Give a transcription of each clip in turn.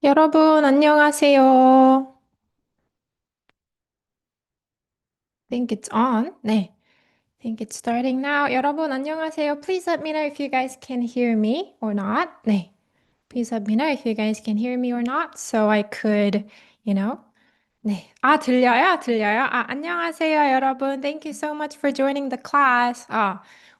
여러분, 안녕하세요. Think it's on. 네. Think it's starting now. 여러분, 안녕하세요. Please let me know if you guys can hear me or not. 네. Please let me know if you guys can hear me or not so I could, you know, 네. 들려요? 들려요? 안녕하세요, 여러분. Thank you so much for joining the class.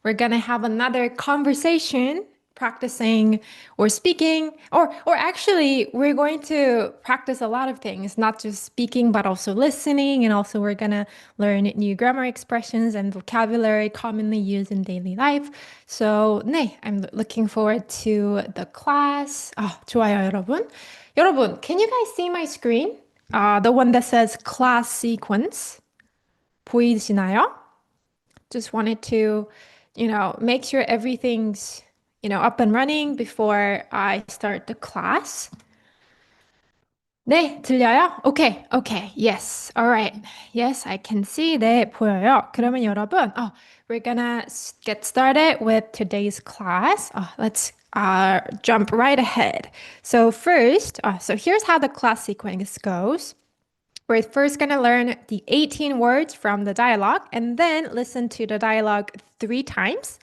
We're gonna have another conversation, practicing or speaking, or actually, we're going to practice a lot of things, not just speaking, but also listening, and also we're gonna learn new grammar expressions and vocabulary commonly used in daily life. So, 네, I'm looking forward to the class. 좋아요, 여러분. 여러분, can you guys see my screen? The one that says class sequence. 보이시나요? Just wanted to, make sure everything's, up and running before I start the class. 네, 들려요? Okay, okay, yes, all right. Yes, I can see. 네, 보여요. 그러면 여러분, we're gonna get started with today's class. Let's jump right ahead. So first, so here's how the class sequence goes. We're first going to learn the 18 words from the dialogue and then listen to the dialogue 3 times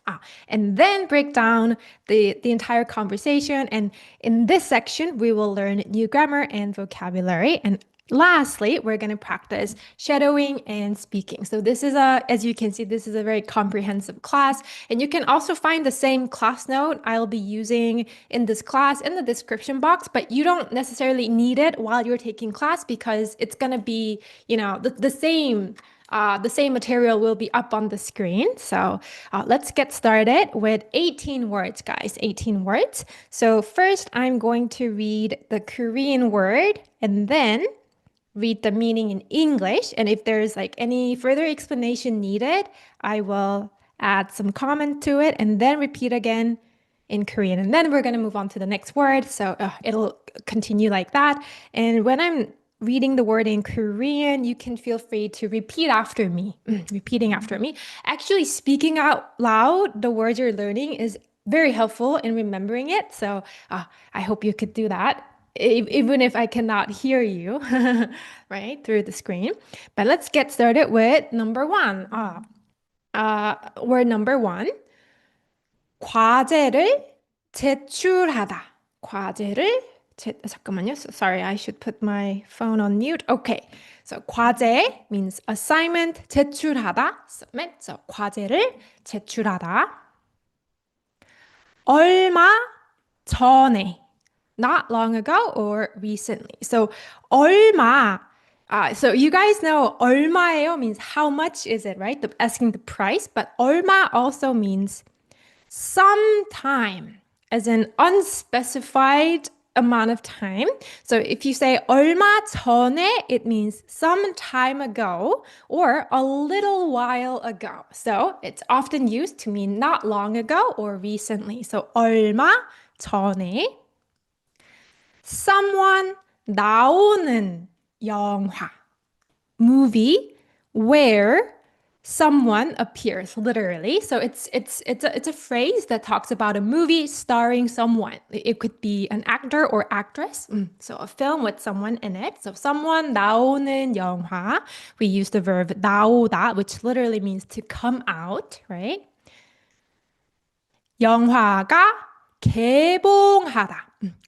and then break down the entire conversation. And in this section, we will learn new grammar and vocabulary. And lastly, we're going to practice shadowing and speaking. So this is as you can see, this is a very comprehensive class. And you can also find the same class note I'll be using in this class in the description box, but you don't necessarily need it while you're taking class because it's going to be, the same material will be up on the screen. So let's get started with 18 words, guys. 18 words. So first, I'm going to read the Korean word and then read the meaning in English. And if there's like any further explanation needed, I will add some comment to it and then repeat again in Korean. And then we're going to move on to the next word. So it'll continue like that. And when I'm reading the word in Korean, you can feel free to repeat after me, repeating after me. Actually, speaking out loud, the words you're learning is very helpful in remembering it. So I hope you could do that even if I cannot hear you, right, through the screen. But let's get started with number one. Word number one. 과제를 제출하다. 잠깐만요. Sorry, I should put my phone on mute. Okay. So 과제 means assignment, 제출하다, submit. So 과제를 제출하다. 얼마 전에. Not long ago or recently. So 얼마. So you guys know 얼마예요 means how much is it, right? Asking the price. But 얼마 also means some time, as an unspecified amount of time. So if you say 얼마 전에, it means some time ago or a little while ago. So it's often used to mean not long ago or recently. So 얼마 전에. Someone 나오는 영화. Movie where someone appears, literally. So it's a phrase that talks about a movie starring someone. It could be an actor or actress. So a film with someone in it. So someone 나오는 영화. We use the verb 나오다, which literally means to come out, right? 영화가 개봉하다.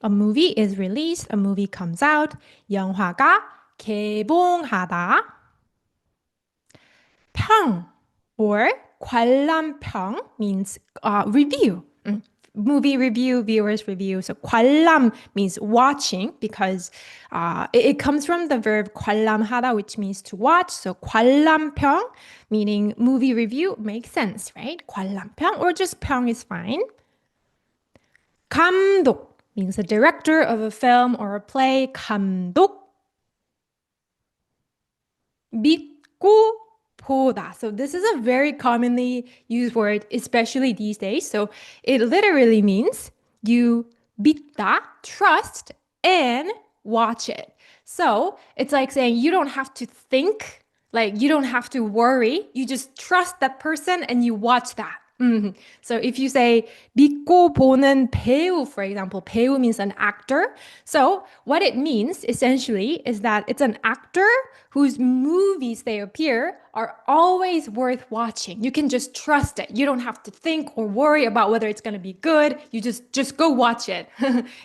A movie is released, a movie comes out. 영화가 개봉하다. 평 or 관람평 means review. Movie review, viewers review. So 관람 means watching because it comes from the verb 관람하다, which means to watch. So 관람평 meaning movie review makes sense, right? 관람평 or just 평 is fine. 감독 means the director of a film or a play. 감독. 믿고 보다. So this is a very commonly used word, especially these days. So it literally means you 믿다, trust, and watch it. So it's like saying you don't have to think, like you don't have to worry. You just trust that person and you watch that. So if you say 믿고 보는 배우, for example, 배우 means an actor. So what it means essentially is that it's an actor whose movies they appear are always worth watching. You can just trust it. You don't have to think or worry about whether it's going to be good. You just go watch it.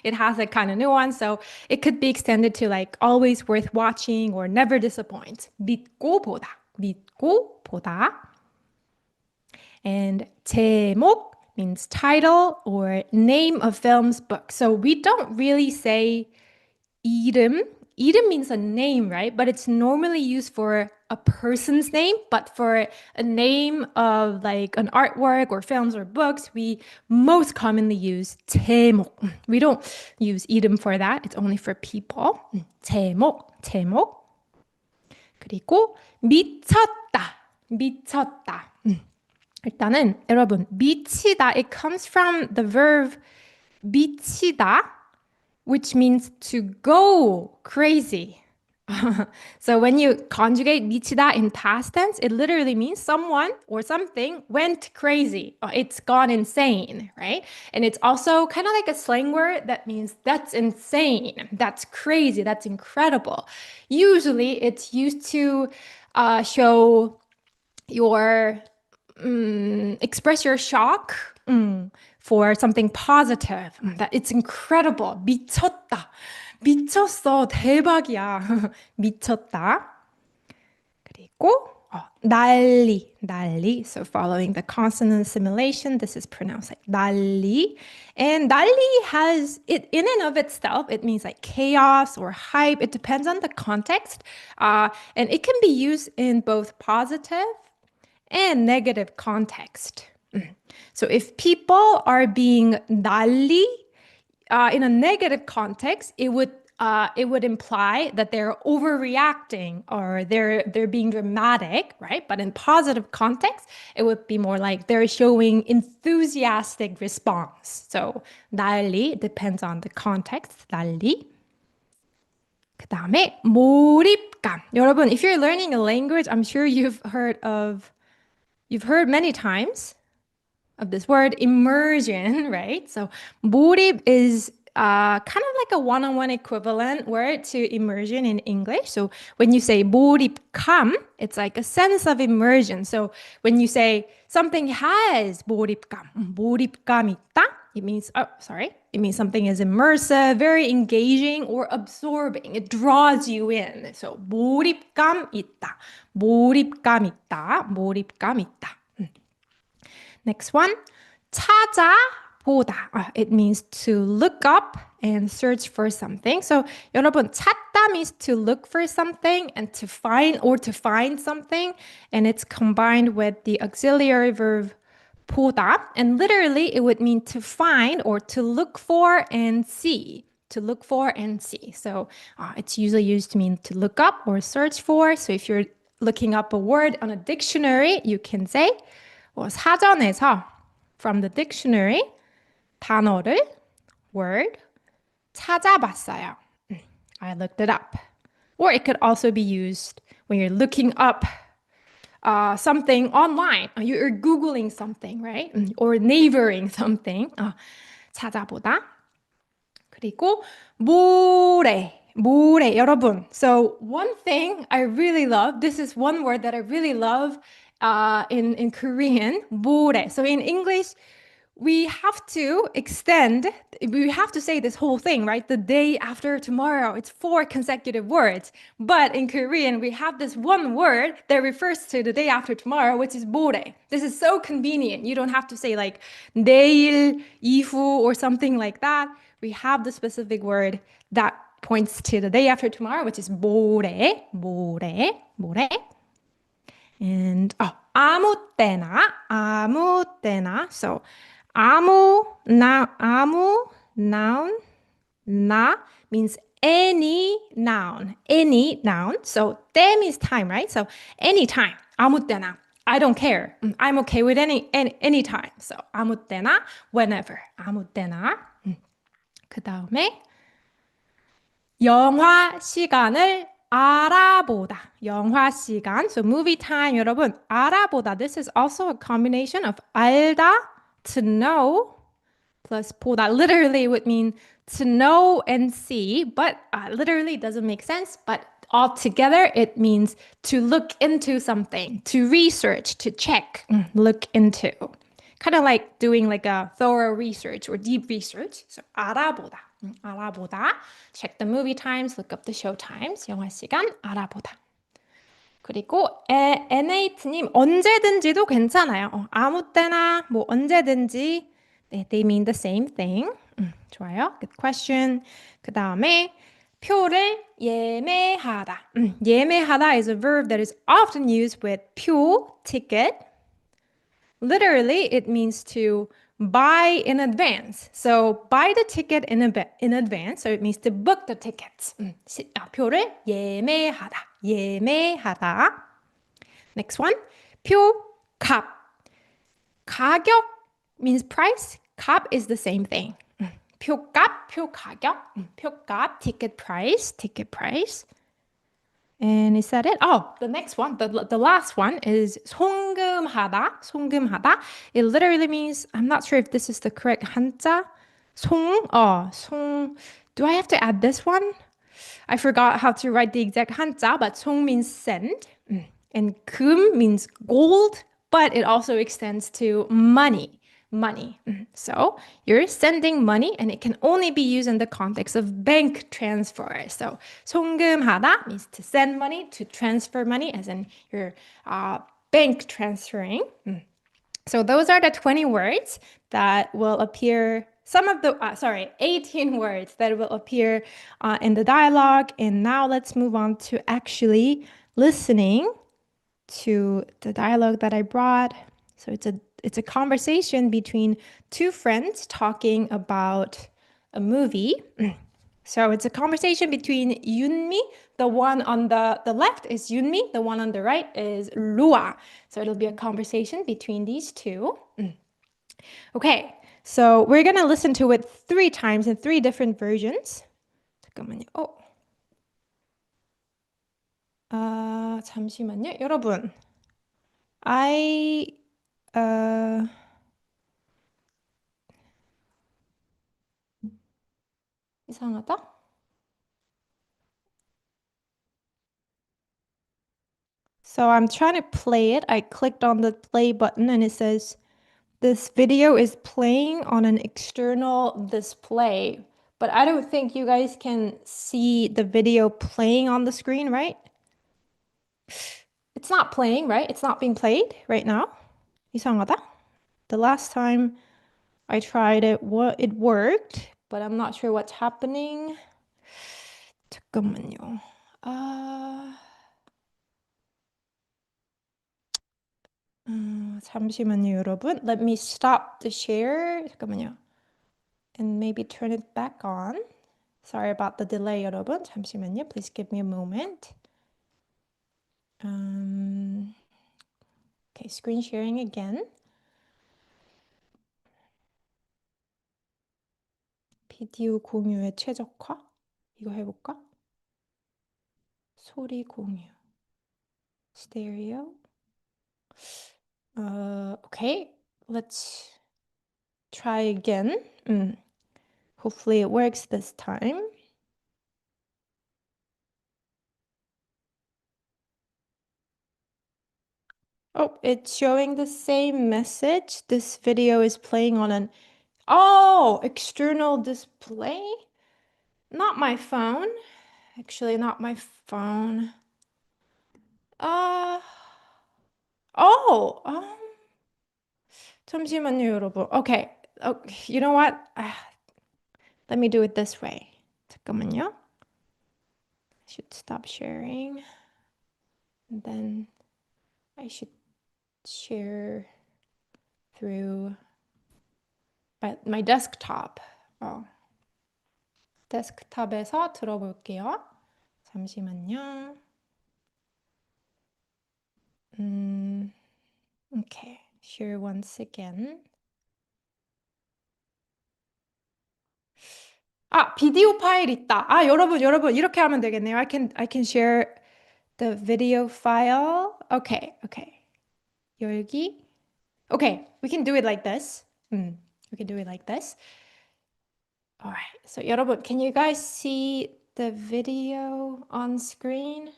It has that kind of nuance. So it could be extended to like always worth watching or never disappoint. 믿고 보다. 믿고 보다. And 제목 means title or name of film's book. So we don't really say 이름. 이름 means a name, right? But it's normally used for a person's name. But for a name of like an artwork or films or books, we most commonly use 제목. We don't use 이름 for that. It's only for people. 제목. 그리고 미쳤다. 미쳤다. 일단은 여러분 미치다 it comes from the verb 미치다 which means to go crazy. So when you conjugate 미치다 in past tense it literally means someone or something went crazy. It's gone insane, right? And it's also kind of like a slang word that means that's insane, that's crazy, that's incredible. Usually it's used to show your express your shock for something positive. That it's incredible. 미쳤다. 미쳤어. 대박이야. 미쳤다. 그리고 난리. So following the consonant assimilation, this is pronounced like 난리. And 난리 has, it in and of itself, it means like chaos or hype. It depends on the context. And it can be used in both positive and negative context. So if people are being 난리 in a negative context, it would imply that they're overreacting or they're being dramatic, right? But in positive context, it would be more like they're showing enthusiastic response. So 난리 depends on the context. 난리. 그다음에 몰입감. 여러분, if you're learning a language, I'm sure you've heard many times of this word immersion, right? So 몰입 is kind of like a one-on-one equivalent word to immersion in English. So when you say 몰입감, it's like a sense of immersion. So when you say something has 몰입감 있다, it means something is immersive, very engaging, or absorbing. It draws you in. So 몰입감 있다. Next one, 찾아보다. It means to look up and search for something. So 여러분, 찾다 means to look for something and to find something. And it's combined with the auxiliary verb 보다. And literally, it would mean to find or to look for and see. So it's usually used to mean to look up or search for. So if you're looking up a word on a dictionary, you can say 사전에서 from the dictionary 단어를 word 찾아봤어요. I looked it up. Or it could also be used when you're looking up something online. You're Googling something, right? Or neighboring something. 찾아보다. 그리고 모래, 여러분. So one thing I really love, this is one word that I really love in Korean, 모래. So in English, we have to say this whole thing, right? The day after tomorrow, it's 4 consecutive words. But in Korean, we have this one word that refers to the day after tomorrow, which is 모레. This is so convenient. You don't have to say like 내일, 이후, or something like that. We have the specific word that points to the day after tomorrow, which is 모레. And 아무 때나. So 아무 noun 나 means any noun. So 때 means time, right? So anytime. 아무 때나. I don't care. I'm okay with any time. So 아무 때나, whenever. 아무 때나. 그 다음에 영화 시간을 알아보다. 영화 시간. So movie time, 여러분. 알아보다. This is also a combination of 알다, to know, plus 보다. Literally would mean to know and see, but literally doesn't make sense. But altogether, it means to look into something, to research, to check, look into. Kind of like doing like a thorough research or deep research. So 알아보다. 알아보다. Check the movie times, look up the show times. 영화 시간 알아보다. 그리고 N8님 언제든지도 괜찮아요. 아무 때나 뭐 언제든지 네, they mean the same thing. 좋아요. Good question. 그 다음에 표를 예매하다. 예매하다 is a verb that is often used with 표, ticket. Literally, it means to buy in advance. So buy the ticket in advance. So it means to book the tickets. 표를 예매하다. 예매하다. Next one. 표, 값. 가격 means price. 값 is the same thing. 표값, 표 가격, 표값, ticket price, ticket price. And is that it? Oh, the next one, the last one is 송금하다. 송금하다. It literally means, I'm not sure if this is the correct 한자. 송. Do I have to add this one? I forgot how to write the exact 한자, but 송 means send. And 금 means gold, but it also extends to money. Money. So you're sending money and it can only be used in the context of bank transfer. So 송금하다 means to send money, to transfer money, as in you're bank transferring. So those are the 20 words that will appear, 18 words that will appear in the dialogue. And now let's move on to actually listening to the dialogue that I brought. So it's a conversation between two friends talking about a movie. So it's a conversation between Yunmi, the one on the left is Yunmi, the one on the right is Lua. So it'll be a conversation between these two. Okay, so we're gonna listen to it 3 times in 3 different versions. 잠깐만요. 잠시만요. 여러분. 이상하다? So I'm trying to play it. I clicked on the play button and it says this video is playing on an external display. But I don't think you guys can see the video playing on the screen, right? It's not playing, right? It's not being played right now. 이상하다? The last time I tried it, it worked, but I'm not sure what's happening. 잠깐만요. 잠시만요, 여러분. Let me stop the share. 잠깐만요. And maybe turn it back on. Sorry about the delay, 여러분. 잠시만요. Please give me a moment. Okay, screen sharing again. 비디오 공유의 최적화? 이거 해볼까? 소리 공유. Stereo. Okay, let's try again. Hopefully it works this time. Oh, it's showing the same message. This video is playing on an external display. Not my phone. Actually, not my phone. 잠시만요, 여러분. Okay. You know what? Let me do it this way. 잠깐만요. I should stop sharing. And then I should share through my desktop. 데스크탑에서 들어볼게요. 잠시만요. Okay, share once again. 아, 비디오 파일 있다. 아, 여러분, 이렇게 하면 되겠네요. I can share the video file. Okay. 열기. Okay, we can do it like this. We can do it like this. All right. So 여러분, can you guys see the video on screen?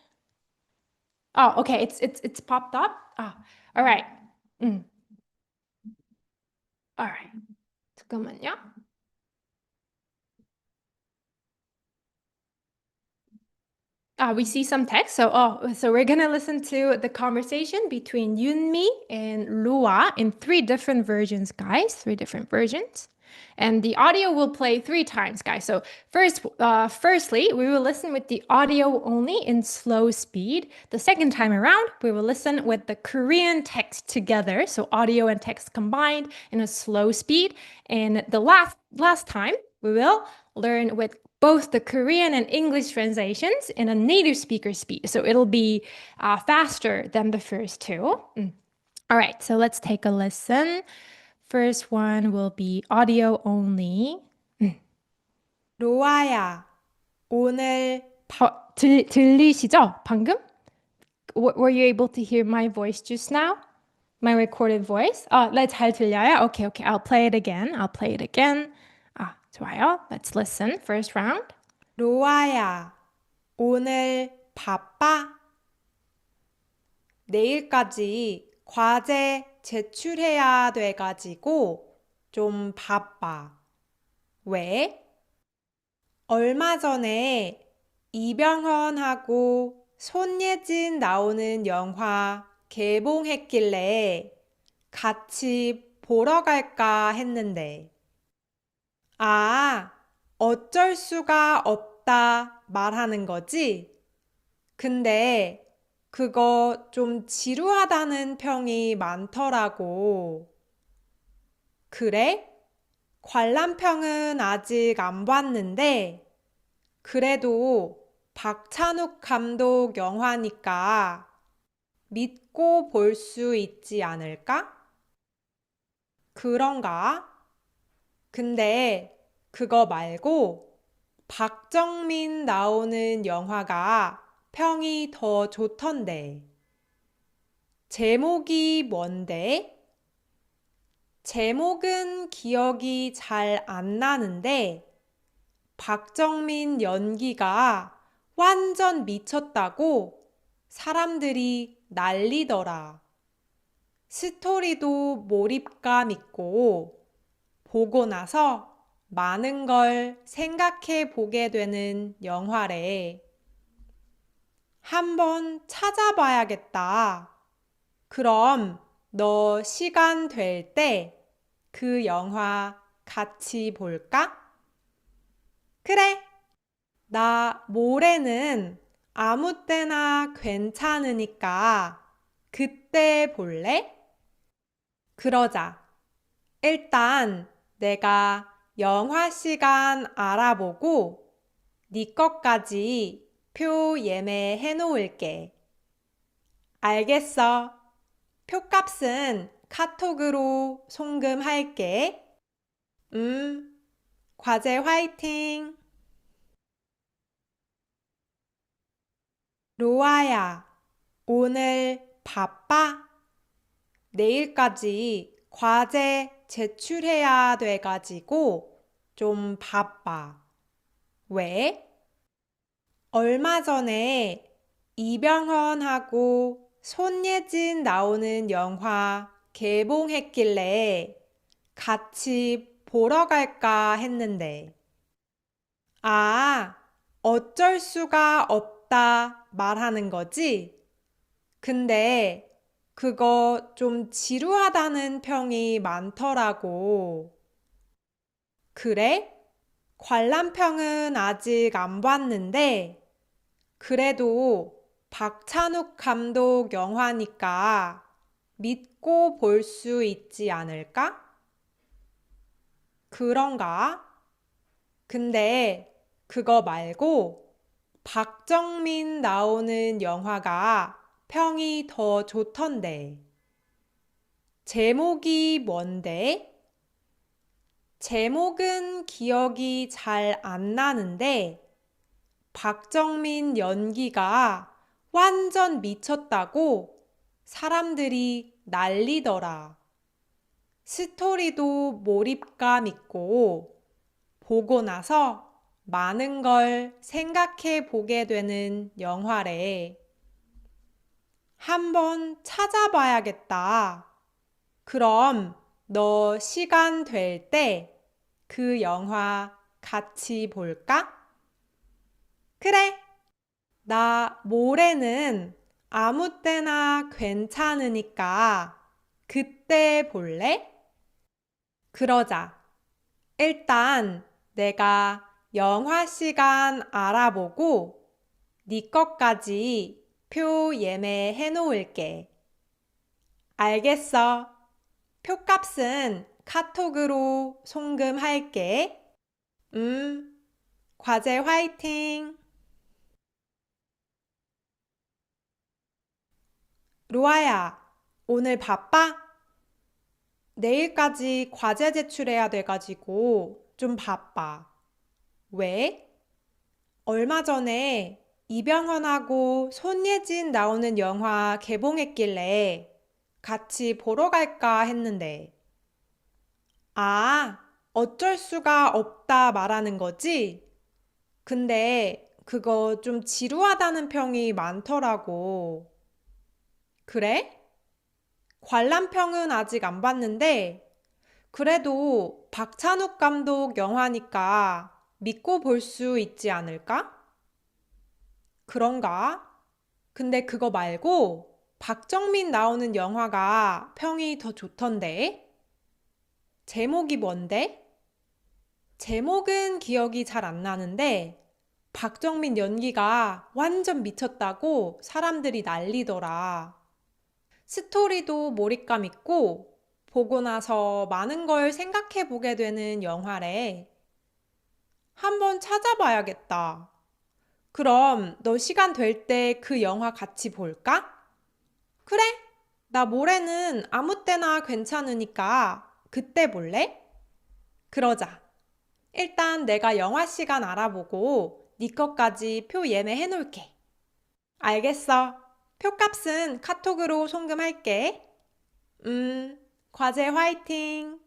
Oh, okay. It's popped up. Ah, all right. All right. 잠깐만요. We see some text. So we're gonna listen to the conversation between Yunmi and Lua in three different versions, guys. Three different versions. And the audio will play three times, guys. So firstly, we will listen with the audio only in slow speed. The second time around, we will listen with the Korean text together, so audio and text combined in a slow speed. And the last time, we will learn with both the Korean and English translations in a native speaker speed. So it'll be faster than the first two. All right, so let's take a listen. First one will be audio only. 로아야, 오늘 들리시죠? 방금? Were you able to hear my voice just now? My recorded voice? 네, 잘 들려요? Okay. I'll play it again. 좋아요. Let's listen. First round. 로아야, 오늘 바빠? 내일까지 과제 제출해야 돼가지고 좀 바빠. 왜? 얼마 전에 이병헌하고 손예진 나오는 영화 개봉했길래 같이 보러 갈까 했는데. 아, 어쩔 수가 없다 말하는 거지? 근데 그거 좀 지루하다는 평이 많더라고. 그래? 관람평은 아직 안 봤는데, 그래도 박찬욱 감독 영화니까 믿고 볼 수 있지 않을까? 그런가? 근데 그거 말고 박정민 나오는 영화가 평이 더 좋던데. 제목이 뭔데? 제목은 기억이 잘 안 나는데 박정민 연기가 완전 미쳤다고 사람들이 난리더라. 스토리도 몰입감 있고 보고 나서 많은 걸 생각해 보게 되는 영화래. 한번 찾아봐야겠다. 그럼 너 시간 될 때 그 영화 같이 볼까? 그래. 나 모레는 아무 때나 괜찮으니까 그때 볼래? 그러자. 일단 내가 영화 시간 알아보고 네 것까지 표 예매해 놓을게. 알겠어. 표값은 카톡으로 송금할게. 과제 화이팅! 로아야, 오늘 바빠? 내일까지 과제 제출해야 돼가지고 좀 바빠. 왜? 얼마 전에 이병헌하고 손예진 나오는 영화 개봉했길래 같이 보러 갈까 했는데. 아, 어쩔 수가 없다 말하는 거지? 근데 그거 좀 지루하다는 평이 많더라고. 그래? 관람평은 아직 안 봤는데, 그래도 박찬욱 감독 영화니까 믿고 볼 수 있지 않을까? 그런가? 근데 그거 말고 박정민 나오는 영화가 평이 더 좋던데. 제목이 뭔데? 제목은 기억이 잘 안 나는데 박정민 연기가 완전 미쳤다고 사람들이 난리더라. 스토리도 몰입감 있고 보고 나서 많은 걸 생각해 보게 되는 영화래. 한번 찾아봐야겠다. 그럼 너 시간 될 때 그 영화 같이 볼까? 그래. 나 모레는 아무 때나 괜찮으니까 그때 볼래? 그러자. 일단 내가 영화 시간 알아보고 네 것까지 표 예매해 놓을게. 알겠어. 표값은 카톡으로 송금할게. 음, 과제 화이팅! 로아야, 오늘 바빠? 내일까지 과제 제출해야 돼가지고 좀 바빠. 왜? 얼마 전에 이병헌하고 손예진 나오는 영화 개봉했길래 같이 보러 갈까 했는데. 아, 어쩔 수가 없다 말하는 거지? 근데 그거 좀 지루하다는 평이 많더라고. 그래? 관람평은 아직 안 봤는데, 그래도 박찬욱 감독 영화니까 믿고 볼 수 있지 않을까? 그런가? 근데 그거 말고 박정민 나오는 영화가 평이 더 좋던데? 제목이 뭔데? 제목은 기억이 잘 안 나는데, 박정민 연기가 완전 미쳤다고 사람들이 난리더라. 스토리도 몰입감 있고 보고 나서 많은 걸 생각해 보게 되는 영화래. 한번 찾아봐야겠다. 그럼 너 시간 될 때 그 영화 같이 볼까? 그래? 나 모레는 아무 때나 괜찮으니까 그때 볼래? 그러자. 일단 내가 영화 시간 알아보고 네 것까지 표 예매해 놓을게. 알겠어. 표값은 카톡으로 송금할게. 과제 화이팅!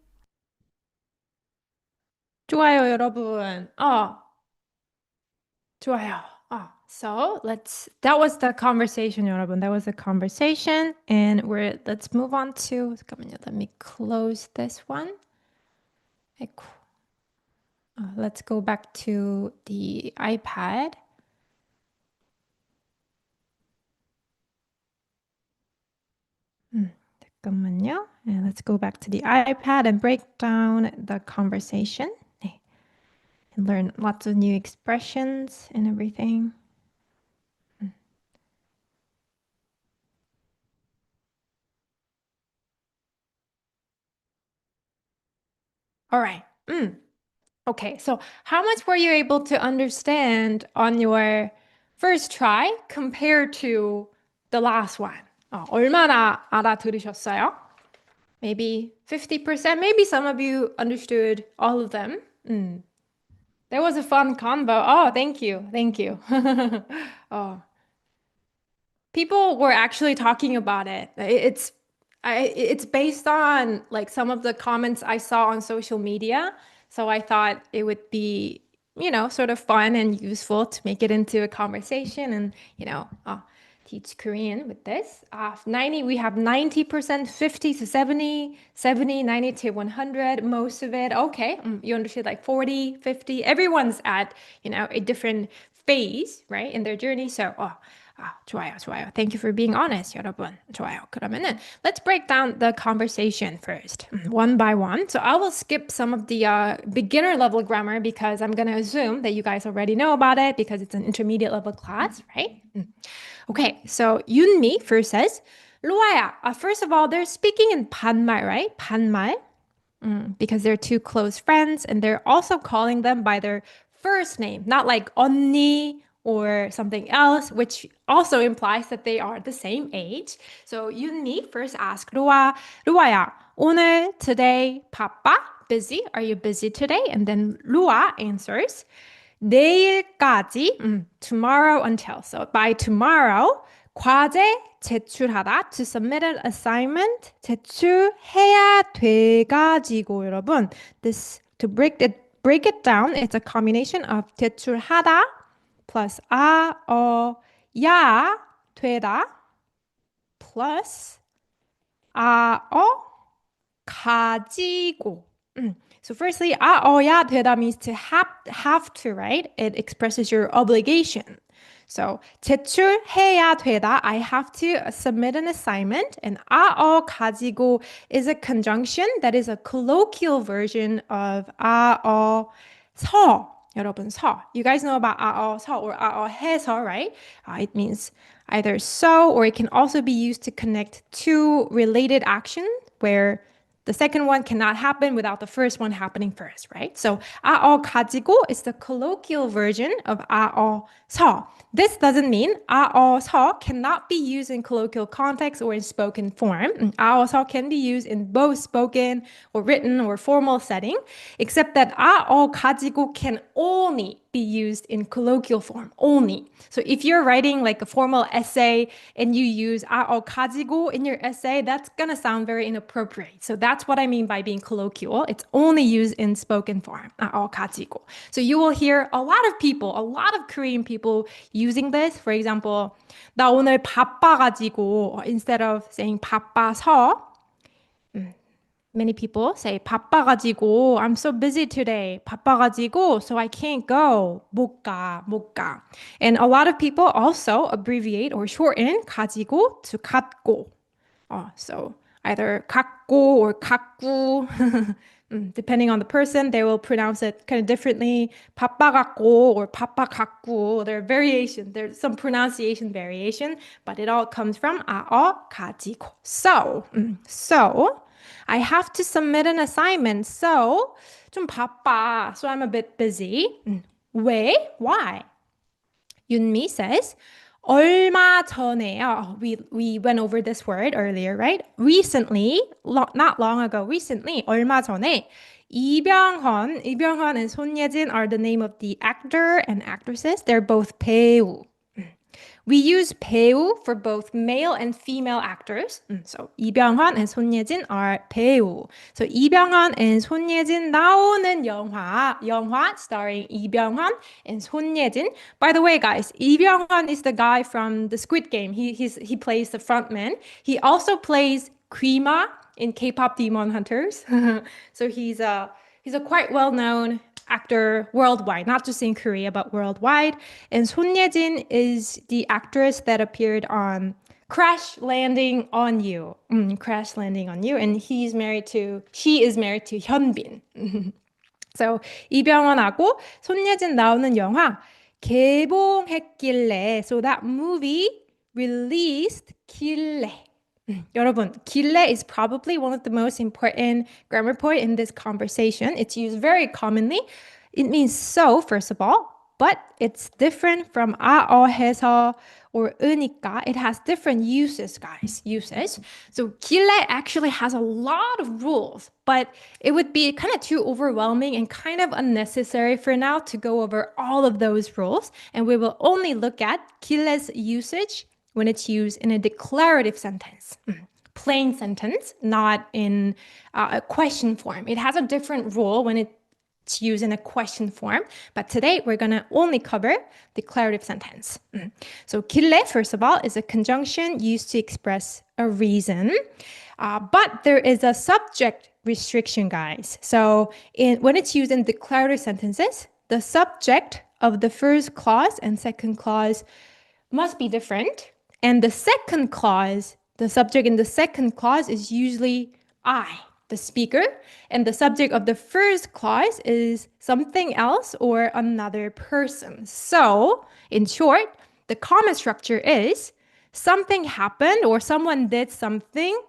좋아요, 여러분. 좋아요. So that was the conversation, 여러분. That was the conversation. And let's move on to, 잠깐만요. Let me close this one. 아이고. Let's go back to the iPad. 잠깐만요. And let's go back to the iPad and break down the conversation. 네. And learn lots of new expressions and everything. All right. Okay, so how much were you able to understand on your first try compared to the last one? 얼마나 알아들으셨어요? Maybe 50%? Maybe some of you understood all of them. That was a fun combo. Oh, thank you. Thank you. Oh. People were actually talking about it. It's based on like some of the comments I saw on social media. So I thought it would be, sort of fun and useful to make it into a conversation and, teach Korean with this. 90, we have 90%, 50 to 70, 70, 90 to 100, most of it. Okay, you understood like 40, 50. Everyone's at, a different phase, right, in their journey. So, 좋아요, 좋아요. Thank you for being honest, 여러분. 좋아요. 그러면은 let's break down the conversation first, one by one. So I will skip some of the beginner level grammar because I'm going to assume that you guys already know about it because it's an intermediate level class, right? Okay, so Yunmi first says, 로아야, first of all, they're speaking in 반말, right? 반말. Because they're two close friends and they're also calling them by their first name, not like 언니 or something else, which also implies that they are the same age. So Yunmi first asked 로아야, 오늘 today 바빠? busy. Are you busy today? And then Lua answers, 내일까지, tomorrow until. So by tomorrow, 과제 제출하다, to submit an assignment, 제출해야 돼가지고, 여러분. This, to break it down, it's a combination of 제출하다 plus 야 되다 plus 가지고. So firstly, 야 되다 means to have to, right? It expresses your obligation. So 제출해야 되다, I have to submit an assignment. And 가지고 is a conjunction that is a colloquial version of 서. 여러분, 서. You guys know about 서 or 해서, right? It means either so, or it can also be used to connect two related actions where the second one cannot happen without the first one happening first, right? So 가지고 is the colloquial version of 서. This doesn't mean 서 cannot be used in colloquial context or in spoken form. 서 can be used in both spoken or written or formal setting, except that 가지고 can only be used in colloquial form, only. So if you're writing like a formal essay and you use 가지고 in your essay, that's gonna sound very inappropriate. So that's what I mean by being colloquial. It's only used in spoken form, 가지고. So you will hear a lot of people, a lot of Korean people using this. For example, 나 오늘 바빠가지고, instead of saying 바빠서, many people say 바빠가지고, I'm so busy today. 바빠가지고, so I can't go. 못 가. And a lot of people also abbreviate or shorten 가지고 to 갖고. So either 갖고 or 갖고. Depending on the person, they will pronounce it kind of differently. 바빠갖고 or 바빠갖고. There's some pronunciation variation, but it all comes from 가지고. So I have to submit an assignment. So 좀 바빠. So I'm a bit busy. 왜? Why? Yunmi says, 얼마 전에, we went over this word earlier, right? Recently, not long ago, recently, 얼마 전에, 이병헌 and 손예진 are the name of the actor and actresses. They're both 배우. We use 배우 for both male and female actors. So 이병헌 and 손예진 are 배우. So 이병헌 and 손예진 나오는 영화 starring 이병헌 and 손예진. By the way, guys, 이병헌 is the guy from the Squid Game. He plays the frontman. He also plays Krima in K-pop Demon Hunters. So he's a quite well-known actor worldwide, not just in Korea, but worldwide. And Son Ye-jin is the actress that appeared on Crash Landing on You. Crash Landing on You. And she is married to Hyunbin. So 이병헌하고 손예진 나오는 영화 개봉했길래. So that movie released 길래. 여러분, 길래 is probably one of the most important grammar point in this conversation. It's used very commonly. It means so, first of all, but it's different from 해서 or 으니까. It has different uses, guys, uses. So 길래 actually has a lot of rules, but it would be kind of too overwhelming and kind of unnecessary for now to go over all of those rules. And we will only look at 길래's usage when it's used in a declarative sentence, plain sentence, not in a question form. It has a different rule when it's used in a question form, but today we're going to only cover declarative sentence. So 길래, first of all, is a conjunction used to express a reason, but there is a subject restriction, guys. So when it's used in declarative sentences, the subject of the first clause and second clause must be different. And the second clause, the subject in the second clause is usually I, the speaker. And the subject of the first clause is something else or another person. So, in short, the common structure is something happened or someone did something.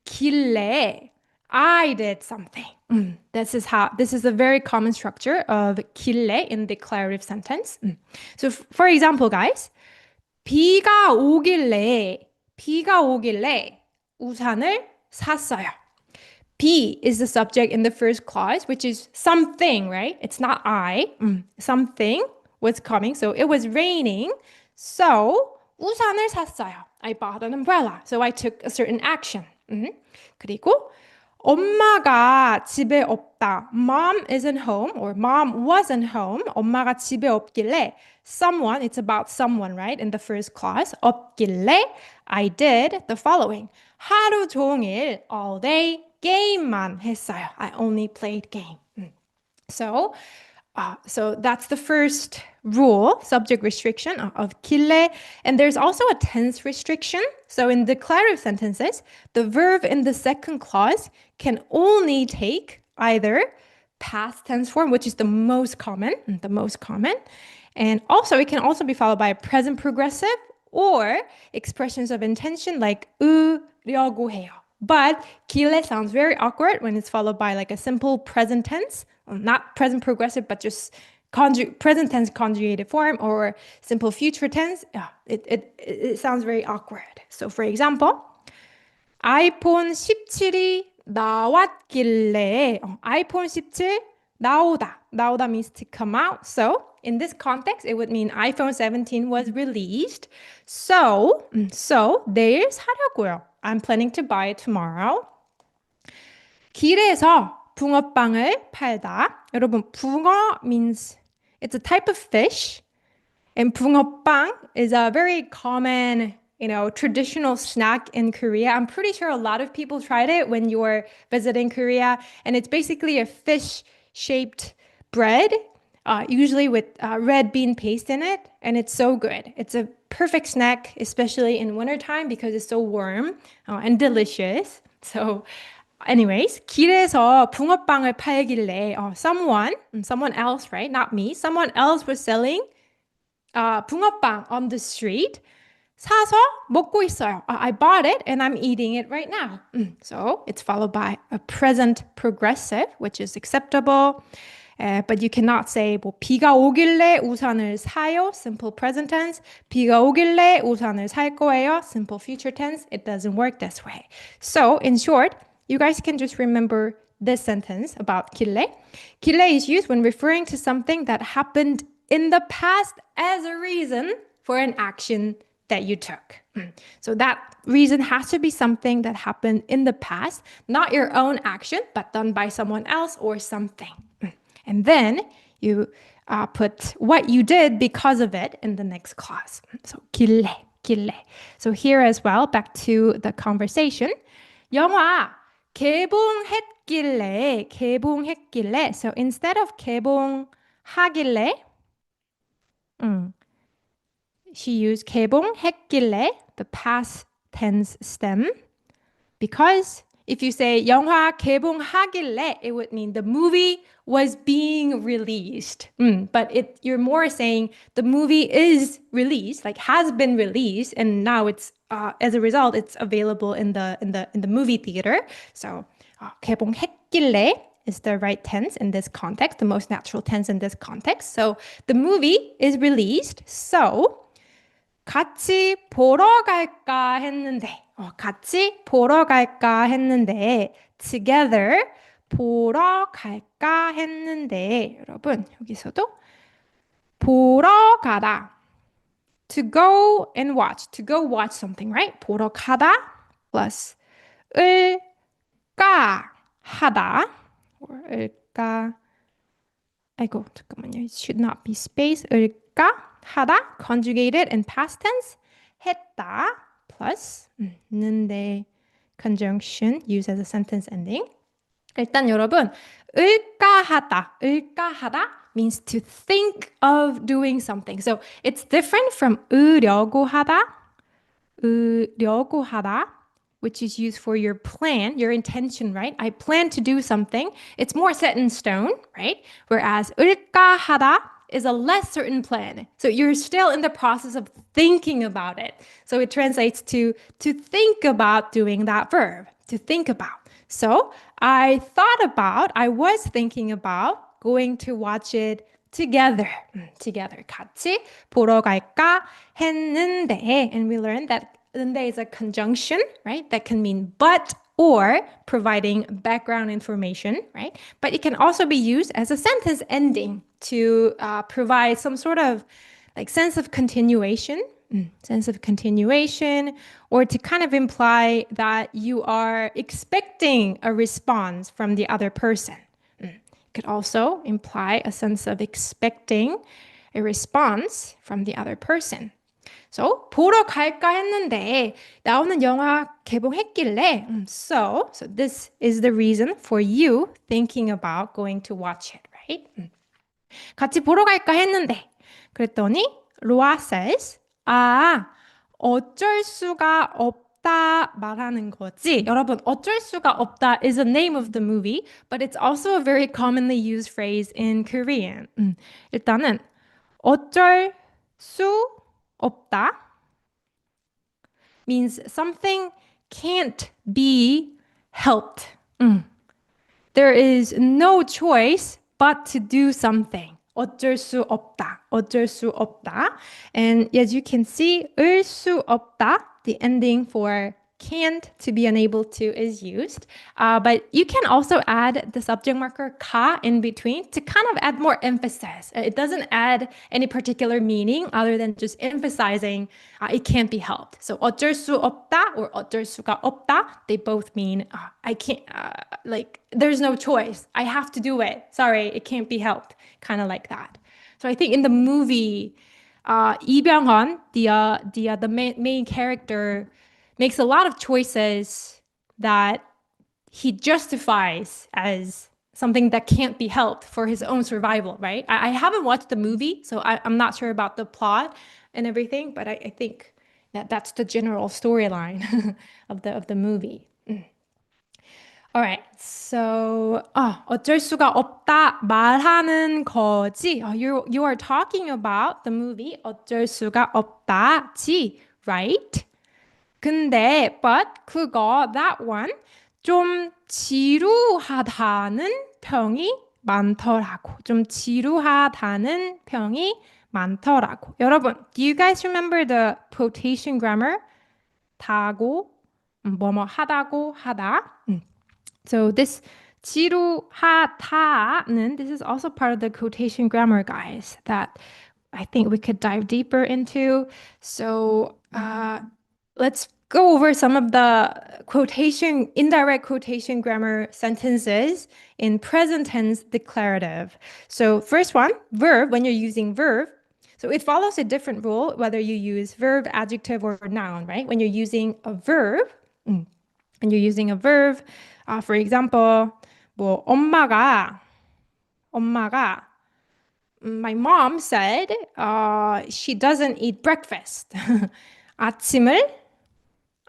길래, I did something. This is a very common structure of 길래 in declarative sentence. So, for example, guys, 비가 오길래 우산을 샀어요. be is the subject in the first clause, which is something, right? It's not I. Something was coming. So it was raining. So 우산을 샀어요. I bought an umbrella. So I took a certain action. 그리고 엄마가 집에 없다. Mom isn't home or mom wasn't home. 엄마가 집에 없길래 someone, it's about someone, right? In the first clause. 없길래 I did the following. 하루 종일 all day 게임만 했어요. I only played game. So that's the first rule, subject restriction of 길래. And there's also a tense restriction. So in declarative sentences, the verb in the second clause can only take either past tense form, which is the most common. And also it can also be followed by a present progressive or expressions of intention like 으려고 해요. But 길래 sounds very awkward when it's followed by like a simple present tense, not present progressive, but just present tense conjugated form or simple future tense. It sounds very awkward. So for example, 아이폰 17이 나왔길래 아이폰 17 나오다. 나오다 means to come out. So in this context, it would mean iPhone 17 was released. So 내일 사려고요. I'm planning to buy it tomorrow. 길에서 붕어빵을 팔다. 여러분, 붕어 means it's a type of fish. And 붕어빵 is a very common, traditional snack in Korea. I'm pretty sure a lot of people tried it when you were visiting Korea. And it's basically a fish-shaped bread, usually with red bean paste in it. And it's so good. It's a perfect snack, especially in wintertime because it's so warm and delicious. So anyways, 길에서 붕어빵을 팔길래 someone else, right? Not me. Someone else was selling 붕어빵 on the street. 사서 먹고 있어요. I bought it and I'm eating it right now. So it's followed by a present progressive, which is acceptable. But you cannot say 뭐 비가 오길래 우산을 사요, simple present tense. 비가 오길래 우산을 살 거예요, simple future tense. It doesn't work this way. So in short, you guys can just remember this sentence about 길래. 길래 is used when referring to something that happened in the past as a reason for an action that you took. So that reason has to be something that happened in the past, not your own action, but done by someone else or something. And then you put what you did because of it in the next clause. So 길래. So here as well, back to the conversation. 영화 개봉했길래. So instead of 개봉하길래, she used 개봉했길래, the past tense stem, because if you say 영화 개봉하길래, it would mean the movie was being released. But you're more saying the movie is released, like has been released, and now it's as a result it's available in the movie theater. So 개봉했길래 is the right tense in this context, the most natural tense in this context. So the movie is released. So 같이 보러 갈까 했는데, 같이 보러 갈까 했는데, together 보러 갈까 했는데, 여러분 여기서도 보러 가다, to go and watch, to go watch something, right? 보러 가다 plus 을까 하다, or 을까, 아이고 잠깐만요, it should not be space, 을까 하다, conjugated in past tense, 했다 plus 는데 conjunction used as a sentence ending. 일단 여러분, 을까 하다 means to think of doing something. So it's different from 으려고 하다, which is used for your plan, your intention, right? I plan to do something. It's more set in stone, right? Whereas 을까 하다 is a less certain plan. So you're still in the process of thinking about it. So it translates to think about doing that verb, to think about. So I was thinking about going to watch it together. 같이 보러 갈까 했는데. And we learned that 근데 is a conjunction, right? That can mean but or providing background information, right? But it can also be used as a sentence ending to provide some sort of like sense of continuation, sense of continuation, or to kind of imply that you are expecting a response from the other person. It could also imply a sense of expecting a response from the other person. So 보러 갈까 했는데 나오는 영화 개봉했길래 so this is the reason for you thinking about going to watch it, right? 같이 보러 갈까 했는데 그랬더니 로아 says 어쩔 수가 없다 말하는 거지. 여러분 어쩔 수가 없다 is the name of the movie, but it's also a very commonly used phrase in Korean. 일단은 어쩔 수 없다 means something can't be helped. There is no choice but to do something. 어쩔 수 없다. 어쩔 수 없다. And as you can see, 을 수 없다, the ending for can't, to be unable to, is used. But you can also add the subject marker ka in between to kind of add more emphasis. It doesn't add any particular meaning other than just emphasizing it can't be helped. So 어쩔 수 없다 or 어쩔 수가 없다, they both mean I can't, like there's no choice. I have to do it. Sorry, it can't be helped. Kind of like that. So I think in the movie, Lee Byung-hun, the main character, makes a lot of choices that he justifies as something that can't be helped for his own survival, right? I haven't watched the movie, so I'm not sure about the plot and everything, but I think that's the general storyline of the movie. All right, so 어쩔 수가 없다 말하는 거지. You are talking about the movie 어쩔 수가 없다지, right? 근데 but that one 좀 지루하다는 평이 많더라고. 좀 지루하다는 평이 많더라고. 여러분, do you guys remember the quotation grammar? 다고 뭐뭐 하다고 하다. So this 지루하다는, this is also part of the quotation grammar, guys, that I think we could dive deeper into. So let's go over some of the indirect quotation grammar sentences in present tense declarative. So first one, verb, when you're using verb, so it follows a different rule whether you use verb, adjective, or noun, right? When you're using a verb, for example, 뭐 엄마가 my mom said she doesn't eat breakfast. 아침을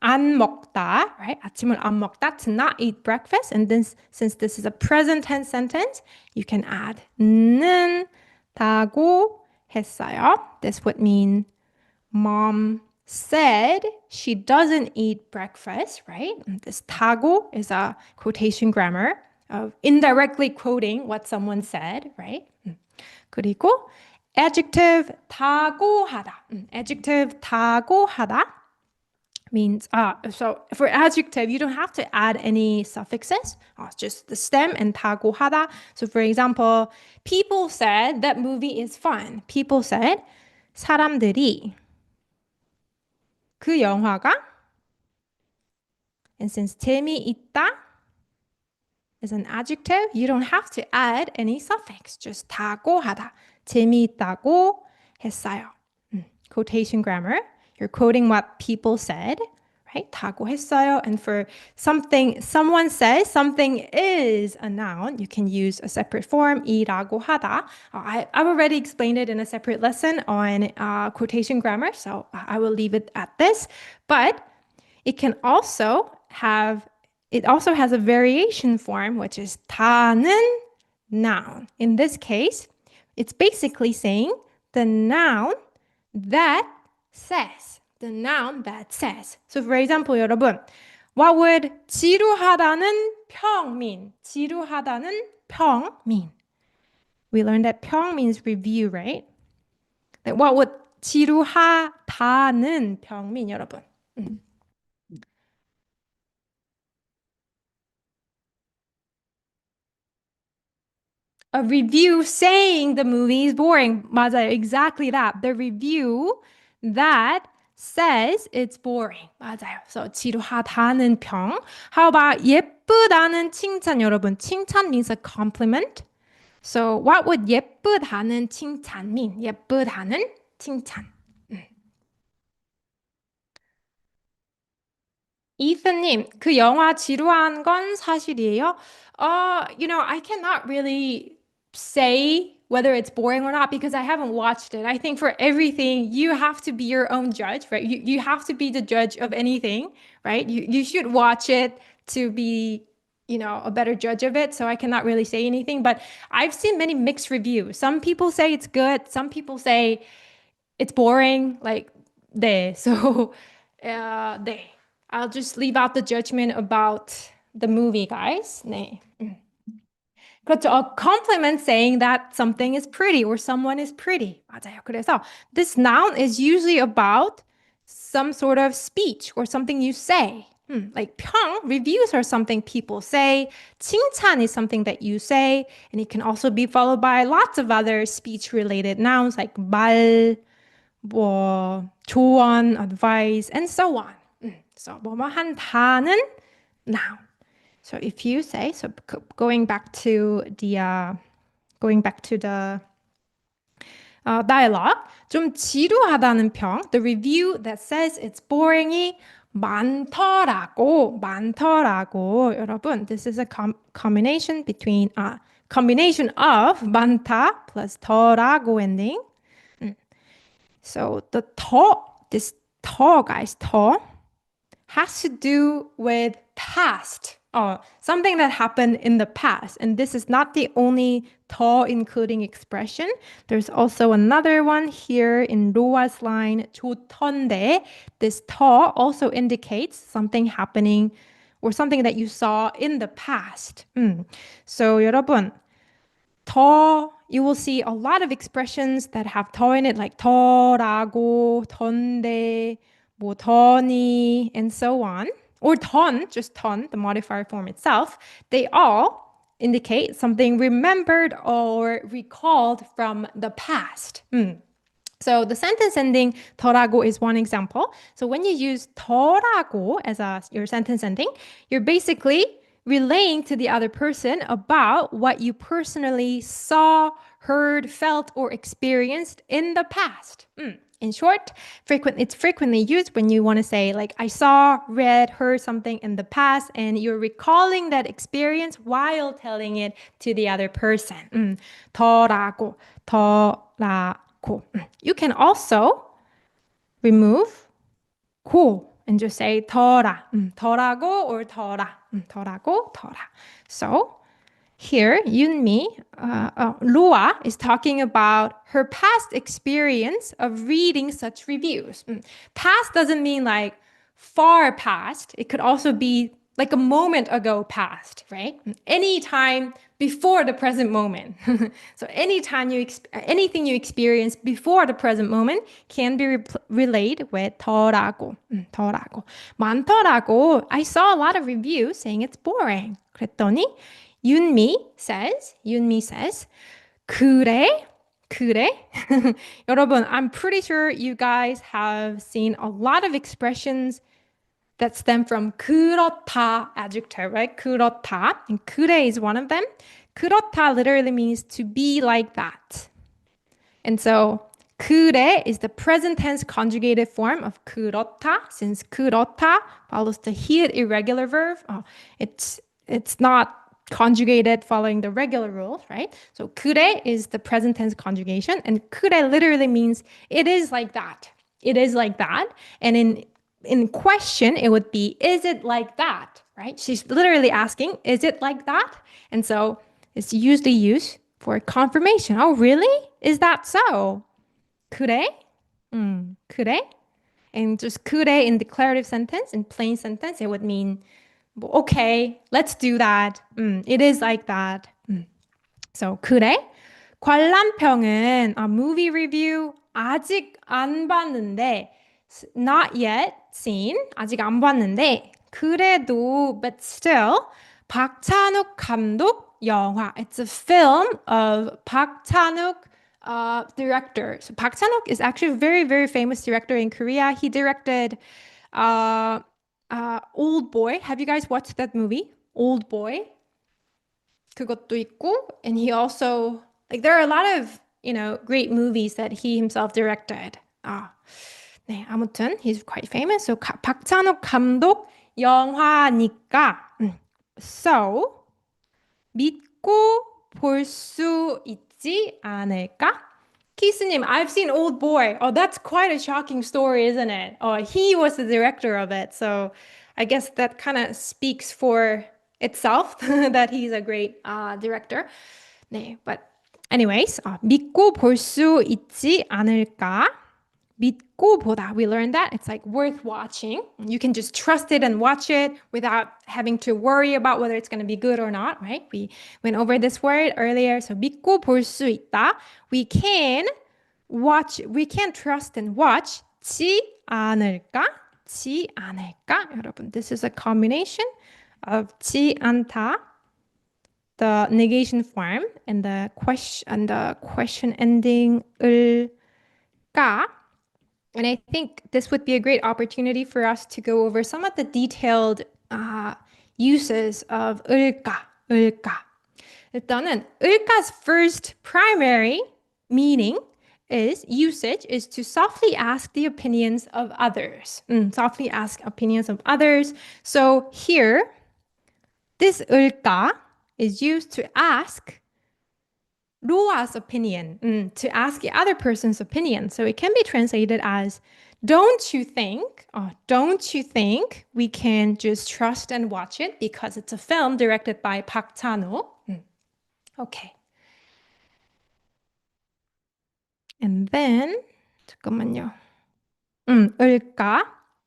안 먹다, right? 아침을 안 먹다, to not eat breakfast. And then since this is a present tense sentence, you can add 는 다고 했어요. This would mean mom said she doesn't eat breakfast, right? This 다고 is a quotation grammar of indirectly quoting what someone said, right? 그리고 adjective 다고하다. Adjective 다고하다 means, so for adjective, you don't have to add any suffixes. It's just the stem and 다고하다. So for example, people said that movie is fun. People said 사람들이 그 영화가, and since 재미있다 is an adjective, you don't have to add any suffix. Just 다고하다. 재미있다고 했어요. Quotation grammar. You're quoting what people said, right? 다고 했어요. And for something, someone says something is a noun, you can use a separate form, 이라고 하다. I've already explained it in a separate lesson on quotation grammar, so I will leave it at this. But it can also have, it also has a variation form, which is 다는 noun. In this case, it's basically saying the noun that says. The noun that says. So for example, 여러분, what would 지루하다는 평 mean? 지루하다는 평 mean? We learned that 평 means review, right? Like what would 지루하다는 평 mean, 여러분? a review saying the movie is boring. 맞아요. Exactly that. The review that says it's boring. 맞아요. So 지루하다는 평. How about 예쁘다는 칭찬, 여러분? 칭찬 means a compliment. So what would 예쁘다는 칭찬 mean? 예쁘다는 칭찬. 이슨님, 그 영화 지루한 건 사실이에요? I cannot really say whether it's boring or not because I haven't watched it. I think for everything, you have to be your own judge, right? You have to be the judge of anything, right? You should watch it to be, a better judge of it. So I cannot really say anything, but I've seen many mixed reviews. Some people say it's good. Some people say it's boring. Like, 네. So, 네. I'll just leave out the judgment about the movie, guys. 네. 그렇죠. A compliment saying that something is pretty or someone is pretty. 맞아요. 그래서 this noun is usually about some sort of speech or something you say. Like 평, reviews are something people say. 칭찬 is something that you say. And it can also be followed by lots of other speech-related nouns like 말, 뭐, 조언, advice, and so on. So 뭐뭐 한다는 noun. So if you say, so going back to the dialogue, 좀 지루하다는 평, the review that says it's boring이 많더라고. 여러분, this is a combination of 많다 plus 더라고 ending. So the this guys, 더 has to do with past. Something that happened in the past. And this is not the only 더 including expression. There's also another one here in Roa's line, 좋던데. This 더 also indicates something happening or something that you saw in the past. So 여러분, 더, you will see a lot of expressions that have 더 in it, like 더라고, 던데, 뭐 더니, and so on. Or 던, just 던, the modifier form itself. They all indicate something remembered or recalled from the past. So the sentence ending 더라고 is one example. So when you use 더라고 as your sentence ending, you're basically relaying to the other person about what you personally saw, heard, felt, or experienced in the past. In short, it's frequently used when you want to say, like, I saw, read, heard something in the past, and you're recalling that experience while telling it to the other person. 더라고. You can also remove 고 and just say 더라. 더라고 or 더라. 더라고, 더라. So here, Yunmi, Lua is talking about her past experience of reading such reviews. Past doesn't mean like far past. It could also be like a moment ago past, right? Any time before the present moment. So anytime anything you experience before the present moment can be relayed with 더라고. 더라고. 많더라고. I saw a lot of reviews saying it's boring. 그랬더니 Yunmi says, 그래? 여러분, I'm pretty sure you guys have seen a lot of expressions that stem from 그렇다 adjective, right? 그렇다. And 그래 is one of them. 그렇다 literally means to be like that. And so 그래 is the present tense conjugated form of 그렇다. Since 그렇다 follows the heat irregular verb, it's not conjugated following the regular rules, right? So 그래 is the present tense conjugation, and 그래 literally means it is like that. It is like that. And in question, it would be, is it like that, right? She's literally asking, is it like that? And so it's usually used for confirmation. Oh, really? Is that so? 그래? 그래? And just 그래 in declarative sentence, in plain sentence, it would mean, okay, let's do that. It is like that. So 그래? 관람평은 movie review 아직 안 봤는데 not yet seen. 아직 안 봤는데 그래도 but still 박찬욱 감독 영화. It's a film of Park Chan-wook, director. So Park Chan-wook is actually a very, very famous director in Korea. He directed uh, Old Boy. Have you guys watched that movie? Old Boy. 그것도 있고, and he also like there are a lot of great movies that he himself directed. 네, 아무튼 he's quite famous. So 박찬욱 감독 영화니까 so 믿고 볼 수 있지 않을까? 키스님, I've seen Old Boy. Oh, that's quite a shocking story, isn't it? Oh, he was the director of it. So I guess that kind of speaks for itself that he's a great director. 네, but anyways, 믿고 볼 수 있지 않을까? 믿고 보다. We learned that. It's like worth watching. You can just trust it and watch it without having to worry about whether it's going to be good or not, right? We went over this word earlier. So 믿고 볼 수 있다. We can trust and watch. 지 않을까? 지 않을까? 여러분, this is a combination of 지 않다, the negation form, and the question ending 을까. And I think this would be a great opportunity for us to go over some of the detailed uses of 을까. 일단은 을까's first primary meaning usage is to softly ask the opinions of others. Softly ask opinions of others. So here, this 을까 is used to ask Rua's opinion, to ask the other person's opinion. So it can be translated as, don't you think we can just trust and watch it because it's a film directed by Park Chan-wook? Okay. And then, 잠깐만요. 을까?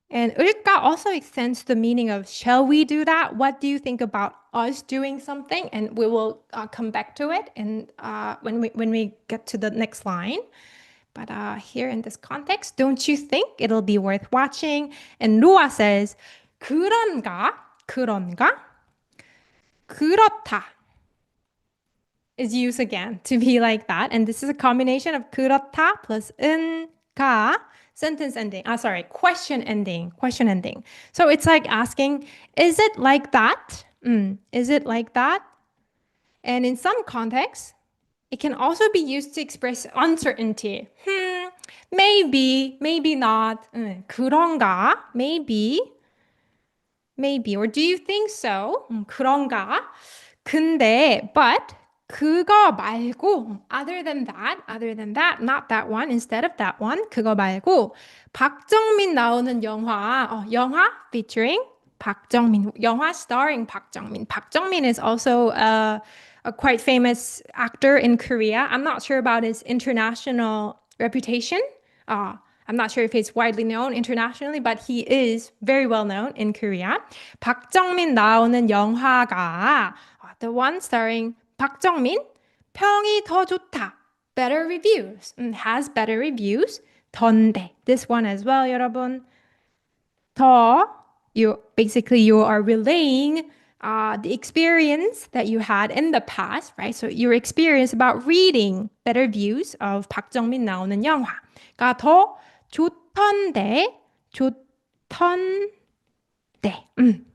And 을까 also extends the meaning of, shall we do that? What do you think about us doing something? And we will come back to it and when we get to the next line. But here in this context, don't you think it'll be worth watching? And Rua says, 그런가? 그렇다 is used again to be like that. And this is a combination of 그렇다 plus 은가. Sentence ending. Question ending. So it's like asking, is it like that? Is it like that? And in some contexts, it can also be used to express uncertainty. Maybe, maybe not. 그런가? Maybe. Or do you think so? 그런가? 근데, but, 그거 말고, other than that, not that one, instead of that one, 그거 말고, 박정민 나오는 영화 featuring 박정민, 영화 starring 박정민. 박정민 is also a quite famous actor in Korea. I'm not sure about his international reputation. I'm not sure if he's widely known internationally, but he is very well known in Korea. 박정민 나오는 영화가, the one starring 박정민, 평이 더 좋다. Better reviews. Has better reviews. 던데. This one as well, 여러분. 더, you are relaying the experience that you had in the past, right? So your experience about reading better views of 박정민 나오는 영화가 더 좋던데.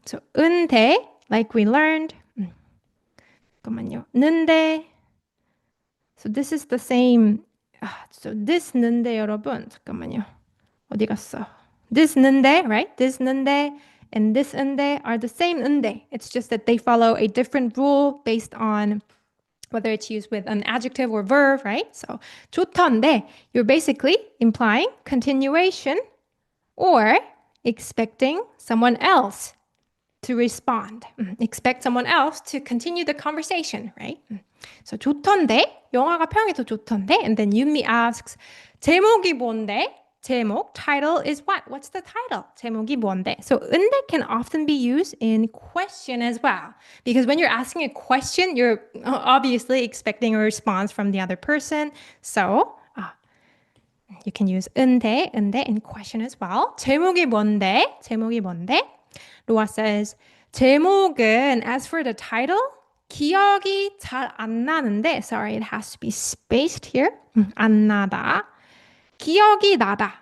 So 은데, like we learned. 잠깐만요. 는데. So this is the same. So this 는데 여러분. 잠깐만요. 어디 갔어? This 는데, right? This 는데 and this 은데 are the same 은데. It's just that they follow a different rule based on whether it's used with an adjective or verb, right? So 좋던데, you're basically implying continuation or expecting someone else to respond. Expect someone else to continue the conversation, right? So 좋던데, 영화가 평이 더 좋던데, and then Yumi asks, 제목이 뭔데? 제목, title is what? What's the title? 제목이 뭔데? So 은데 can often be used in question as well. Because when you're asking a question, you're obviously expecting a response from the other person. So you can use 은데 in question as well. 제목이 뭔데? Roa says, 제목은, as for the title, 기억이 잘 안 나는데, sorry, it has to be spaced here. 안 나다. 기억이 나다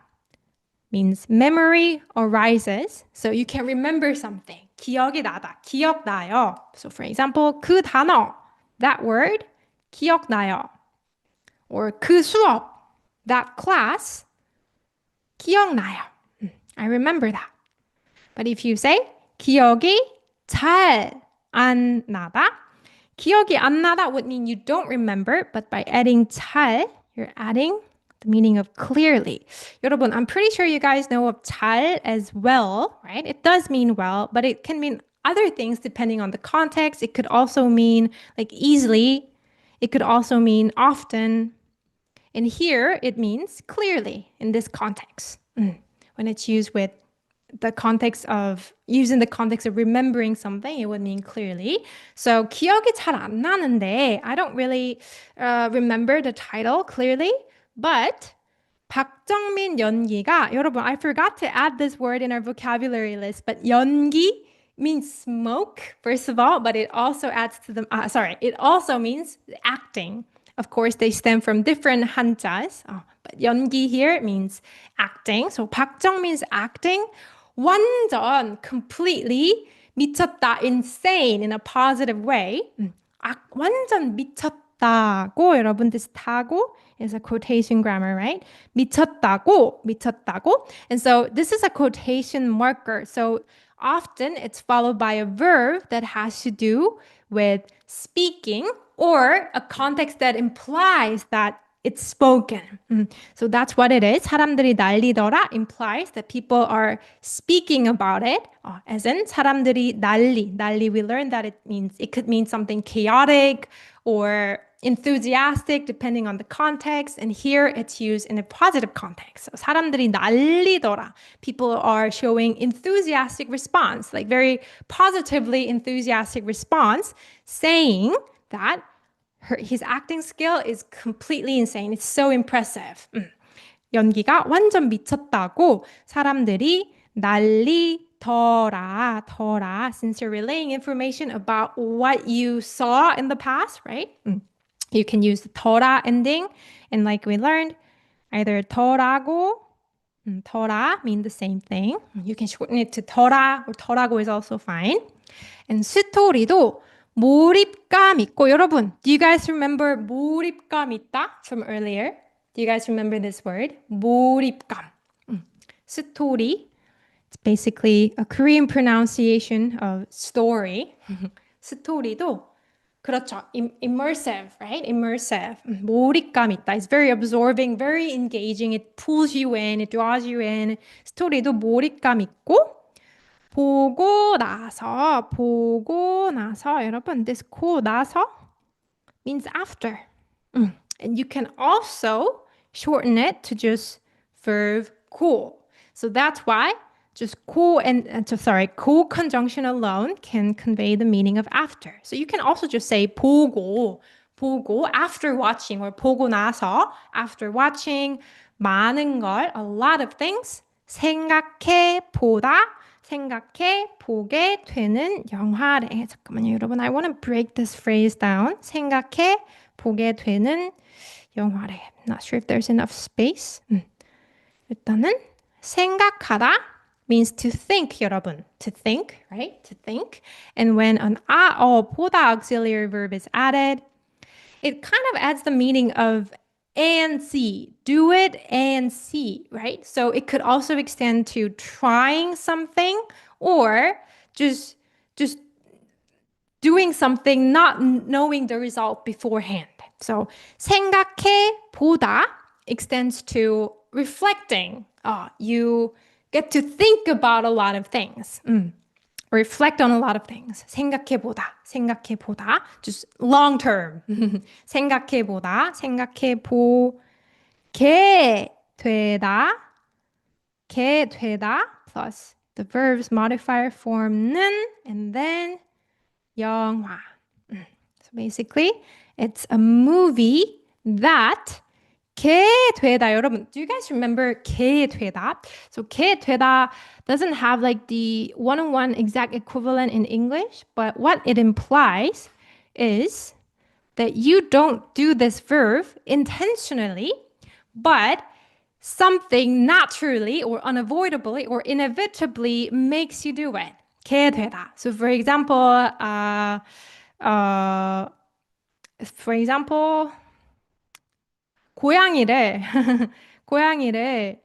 means memory arises. So you can remember something. 기억이 나다. 기억나요. So for example, 그 단어, that word, 기억나요. Or 그 수업, that class, 기억나요. I remember that. But if you say 기억이 잘 안 나다, 기억이 안 나다 would mean you don't remember, but by adding 잘, you're adding the meaning of clearly. 여러분, I'm pretty sure you guys know of 잘 as well, right? It does mean well, but it can mean other things depending on the context. It could also mean like easily. It could also mean often. And here it means clearly in this context. When it's used with the context of using the context of remembering something, it would mean clearly. So 기억이 잘 안 나는데 I don't really remember the title clearly, but 박정민 연기가 여러분, I forgot to add this word in our vocabulary list, but 연기 means smoke first of all, but it also adds to the it also means acting. Of course, they stem from different 한자s. But 연기 here means acting. So 박정민's acting 완전 completely 미쳤다, insane in a positive way. 완전 미쳤다고 여러분, this 타고 is a quotation grammar, right? 미쳤다고, 미쳤다고. And so this is a quotation marker. So often it's followed by a verb that has to do with speaking or a context that implies that it's spoken. So that's what it is. 사람들이 난리더라 implies that people are speaking about it. As in 사람들이 난리, we learned that it could mean something chaotic or enthusiastic depending on the context. And here it's used in a positive context. So 사람들이 난리더라. People are showing enthusiastic response, like very positively enthusiastic response, saying that his acting skill is completely insane. It's so impressive. 연기가 완전 미쳤다고 사람들이 난리더라. Since you're relaying information about what you saw in the past, right? You can use the 더라 ending. And like we learned, either 더라고, 더라 mean the same thing. You can shorten it to 더라 or 더라고 is also fine. And 스토리도 몰입감 있고 여러분, do you guys remember 몰입감 있다 from earlier? Do you guys remember this word? 몰입감. 스토리. It's basically a Korean pronunciation of story. 스토리도 그렇죠. Immersive, right? Immersive. 몰입감 있다. It's very absorbing, very engaging. It pulls you in, it draws you in. 스토리도 몰입감 있고 보고 나서 여러분, this 고 나서 means after. And you can also shorten it to just verb 고. So that's why just 고 고 conjunction alone can convey the meaning of after. So you can also just say 보고 after watching or 보고 나서 after watching 많은 걸, a lot of things 생각해 보게 되는 영화래. 잠깐만요, 여러분. I want to break this phrase down. 생각해 보게 되는 영화래. Not sure if there's enough space. 일단은 생각하다 means to think, 여러분. To think, right? To think. And when an 보다 auxiliary verb is added, it kind of adds the meaning of and see. Do it and see, right? So it could also extend to trying something or just doing something, not knowing the result beforehand. So 생각해 보다 extends to reflecting. You get to think about a lot of things. Reflect on a lot of things. 생각해 보다. Just long term. 생각해 보게 되다 plus the verb's modifier form 는 and then 영화. So basically, it's a movie that 게 되다. 여러분, do you guys remember 게 되다? So 게 되다 doesn't have like the one-on-one exact equivalent in English, but what it implies is that you don't do this verb intentionally, but something naturally or unavoidably or inevitably makes you do it. 게 되다. So uh, for example, 고양이를 고양이를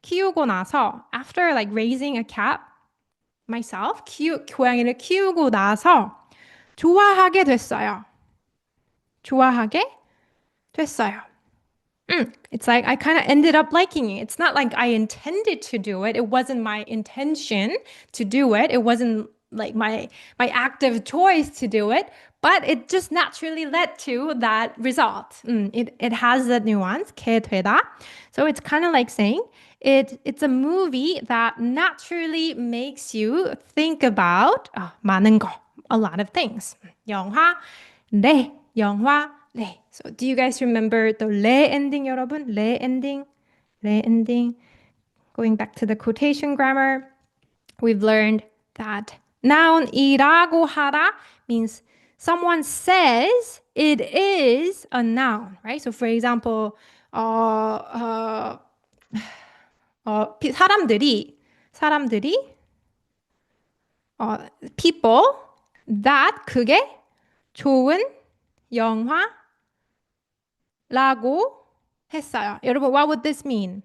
키우고 나서 after like raising a cat myself, 고양이를 키우고 나서 좋아하게 됐어요. 좋아하게 됐어요. It's like I kind of ended up liking it. It's not like I intended to do it. It wasn't my intention to do it. It wasn't like my active choice to do it, but it just naturally led to that result. It has that nuance. 게 되다. So it's kind of like saying it's a movie that naturally makes you think about 많은 거, a lot of things. 영화, 네, 영화, 네. So do you guys remember the 래 ending, 여러분? 래 ending, 래 ending. Going back to the quotation grammar, we've learned that noun이라고 하다 means someone says it is a noun, right? So for example, 사람들이 people that 그게 좋은 영화라고 했어요. 여러분, what would this mean?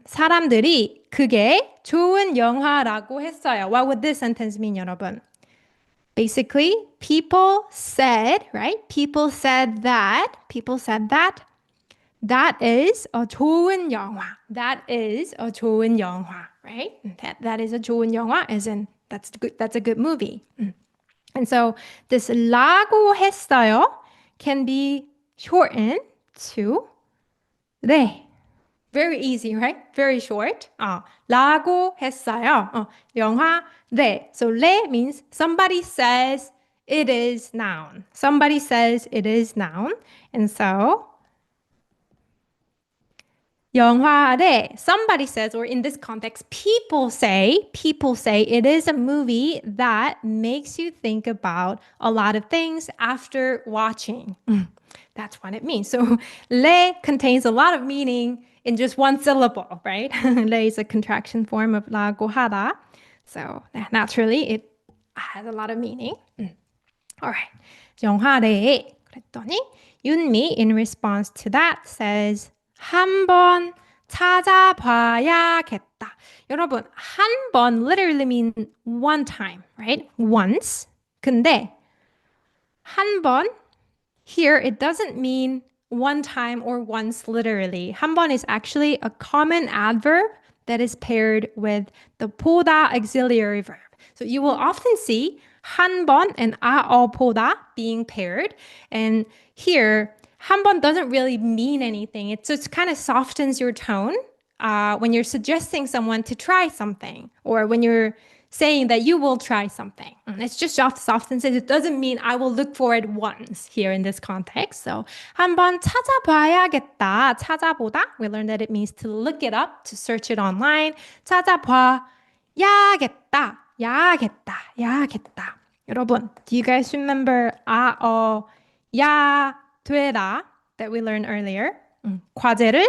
사람들이 그게 좋은 영화라고 했어요. What would this sentence mean, 여러분? Basically, people said, right? People said that that is a 좋은 영화. That is a 좋은 영화, right? That is a 좋은 영화 as in that's a good movie. And so this 라고 했어요 can be shortened to 네. Very easy, right? Very short. 라고 했어요. 영화 네. So 래 means somebody says it is noun. Somebody says it is noun. And so 영화래, somebody says, or in this context, people say it is a movie that makes you think about a lot of things after watching. That's what it means. So 래 contains a lot of meaning in just one syllable, right? 래 is a contraction form of 라고 하다. So naturally, it has a lot of meaning. All right. 영화래. 그랬더니 윤미, in response to that, says 한번 찾아봐야겠다. 여러분, 한 번 literally means one time, right? Once. 근데 한 번 here it doesn't mean one time or once literally. 한 번 is actually a common adverb that is paired with the 보다 auxiliary verb. So you will often see 한 번 and 보다 being paired. And here 한 번 doesn't really mean anything. It just kind of softens your tone when you're suggesting someone to try something or when you're saying that you will try something. It's just softens it. It doesn't mean I will look for it once here in this context. So 한번 찾아봐야겠다. 찾아보다. We learned that it means to look it up, to search it online. 찾아봐야겠다. 야겠다. 여러분, do you guys remember 야 되다 that we learned earlier? 과제를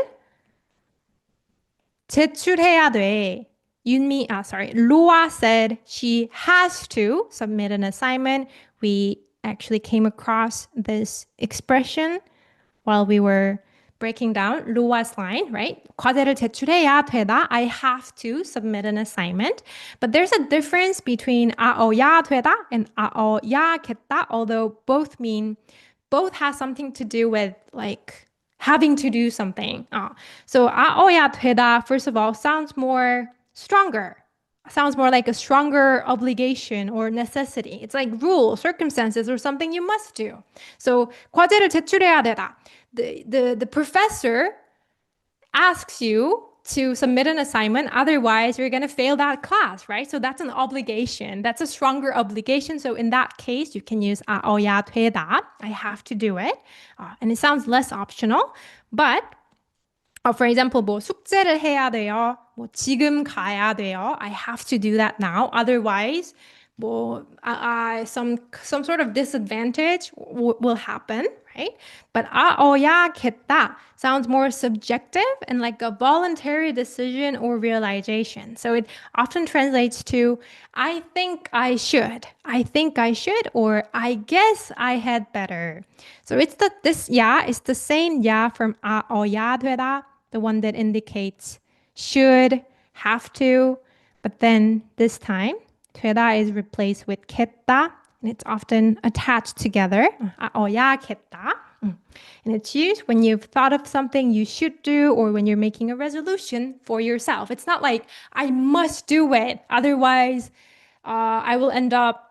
제출해야 돼. Loa said she has to submit an assignment. We actually came across this expression while we were breaking down Loa's line, right? 과제를 제출해야 되다. I have to submit an assignment. But there's a difference between 야 되다 and 야겠다, although both has something to do with like having to do something. So 야 되다, first of all, sounds stronger. Sounds more like a stronger obligation or necessity. It's like rule, circumstances, or something you must do. So 과제를 제출해야 되다. The professor asks you to submit an assignment, otherwise you're going to fail that class, right? So that's an obligation. That's a stronger obligation. So in that case, you can use 야 되다. I have to do it. And it sounds less optional. But for example, 뭐 숙제를 해야 돼요. 뭐 지금 가야 돼요. I have to do that now. Otherwise, some sort of disadvantage will happen, right? But 아어야겠다 sounds more subjective and like a voluntary decision or realization. So it often translates to I think I should, or I guess I had better. So this yeah is the same yeah from 아어야 되다, the one that indicates should, have to, but then this time 되다 is replaced with 겠다, and it's often attached together. 어야겠다. And it's used when you've thought of something you should do or when you're making a resolution for yourself. It's not like I must do it, otherwise I will end up,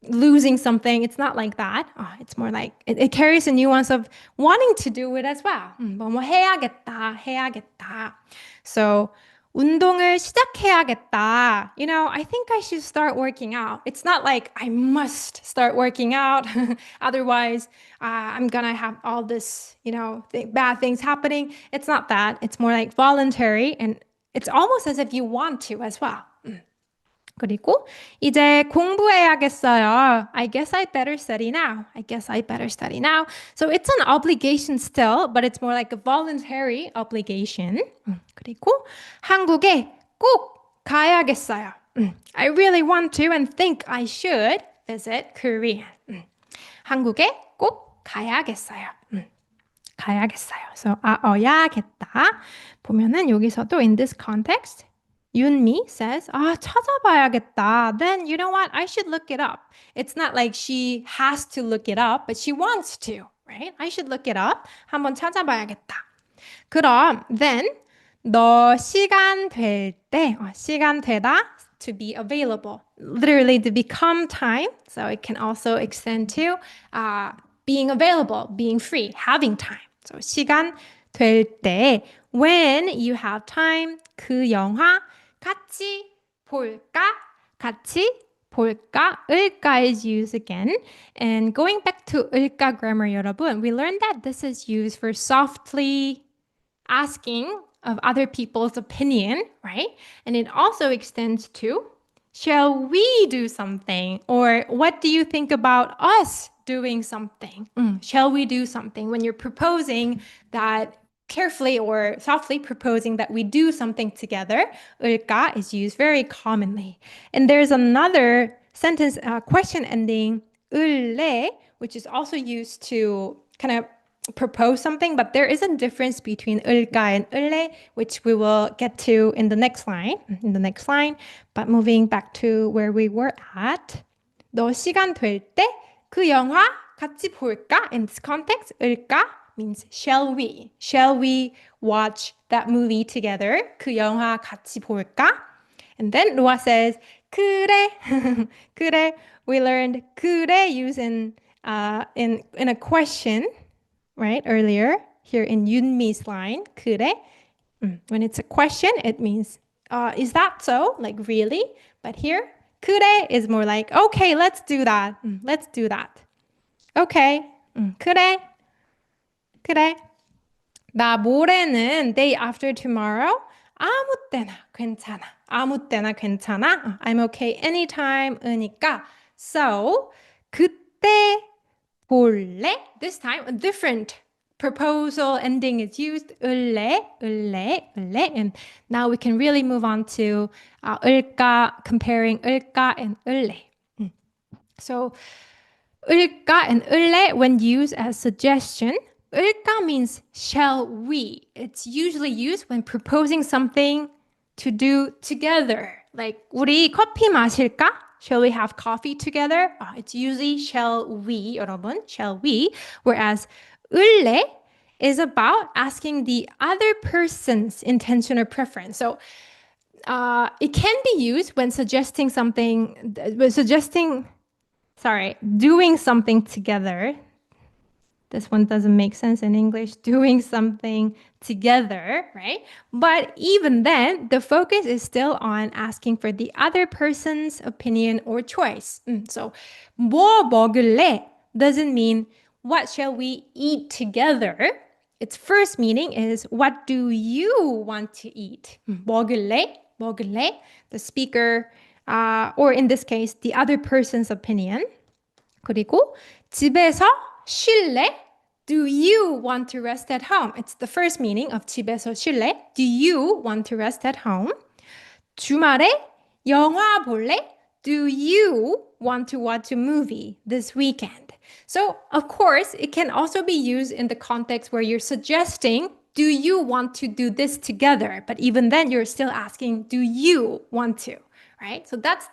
losing something. It's not like that. It's more like it carries a nuance of wanting to do it as well. 뭐 해야겠다. So 운동을 시작해야겠다. I think I should start working out. It's not like I must start working out. Otherwise, I'm gonna have all this, bad things happening. It's not that. It's more like voluntary, and it's almost as if you want to as well. 그리고 이제 공부해야겠어요. I guess I better study now. So it's an obligation still, but it's more like a voluntary obligation. 그리고 한국에 꼭 가야겠어요. I really want to and think I should visit Korea. 한국에 꼭 가야겠어요. So 어야겠다. 보면은 여기서도 in this context Yunmi says, 찾아봐야겠다. Then you know what? I should look it up. It's not like she has to look it up, but she wants to, right? I should look it up. 한번 찾아봐야겠다. 그럼 then 너 시간 될 때, 시간 되다, to be available. Literally to become time. So it can also extend to being available, being free, having time. So 시간 될 때, when you have time, 그 영화 같이 볼까? 을까 is used again. And going back to 을까 grammar, 여러분, we learned that this is used for softly asking of other people's opinion, right? And it also extends to, shall we do something? Or what do you think about us doing something? Shall we do something? When you're proposing that, carefully or softly proposing that we do something together, 을까 is used very commonly. And there's another sentence, question ending, 을래, which is also used to kind of propose something, but there is a difference between 을까 and 을래, which we will get to in the next line. But moving back to where we were at, 너 시간 될 때 그 영화 같이 볼까? In this context, 을까 means shall we watch that movie together? 그 영화 같이 볼까? And then Noah says 그래. 그래. We learned 그래 used in a question, right? Earlier here in Yunmi's line, 그래. When it's a question, it means is that so? Like really? But here 그래 is more like okay, let's do that. Okay. 그래. 나 모레는 day after tomorrow 아무 때나 괜찮아. I'm okay anytime 으니까. So 그때 볼래? This time a different proposal ending is used. 을래. And now we can really move on to 을까, comparing 을까 and 을래. So 을까 and 을래, when used as suggestion, 을까 means shall we. It's usually used when proposing something to do together. Like 우리 커피 마실까? Shall we have coffee together? It's usually shall we, 여러분, shall we. Whereas 을래 is about asking the other person's intention or preference. So it can be used when doing something together. This one doesn't make sense in English. Doing something together, right? But even then, the focus is still on asking for the other person's opinion or choice. So, 뭐 먹을래 doesn't mean what shall we eat together. Its first meaning is what do you want to eat? 먹을래? The speaker or in this case, the other person's opinion. 그리고 집에서 쉴래? Do you want to rest at home? It's the first meaning of 집에서 쉴래? Do you want to rest at home? 주말에 영화 볼래? Do you want to watch a movie this weekend? So, of course, it can also be used in the context where you're suggesting, do you want to do this together? But even then, you're still asking, do you want to? Right? So that's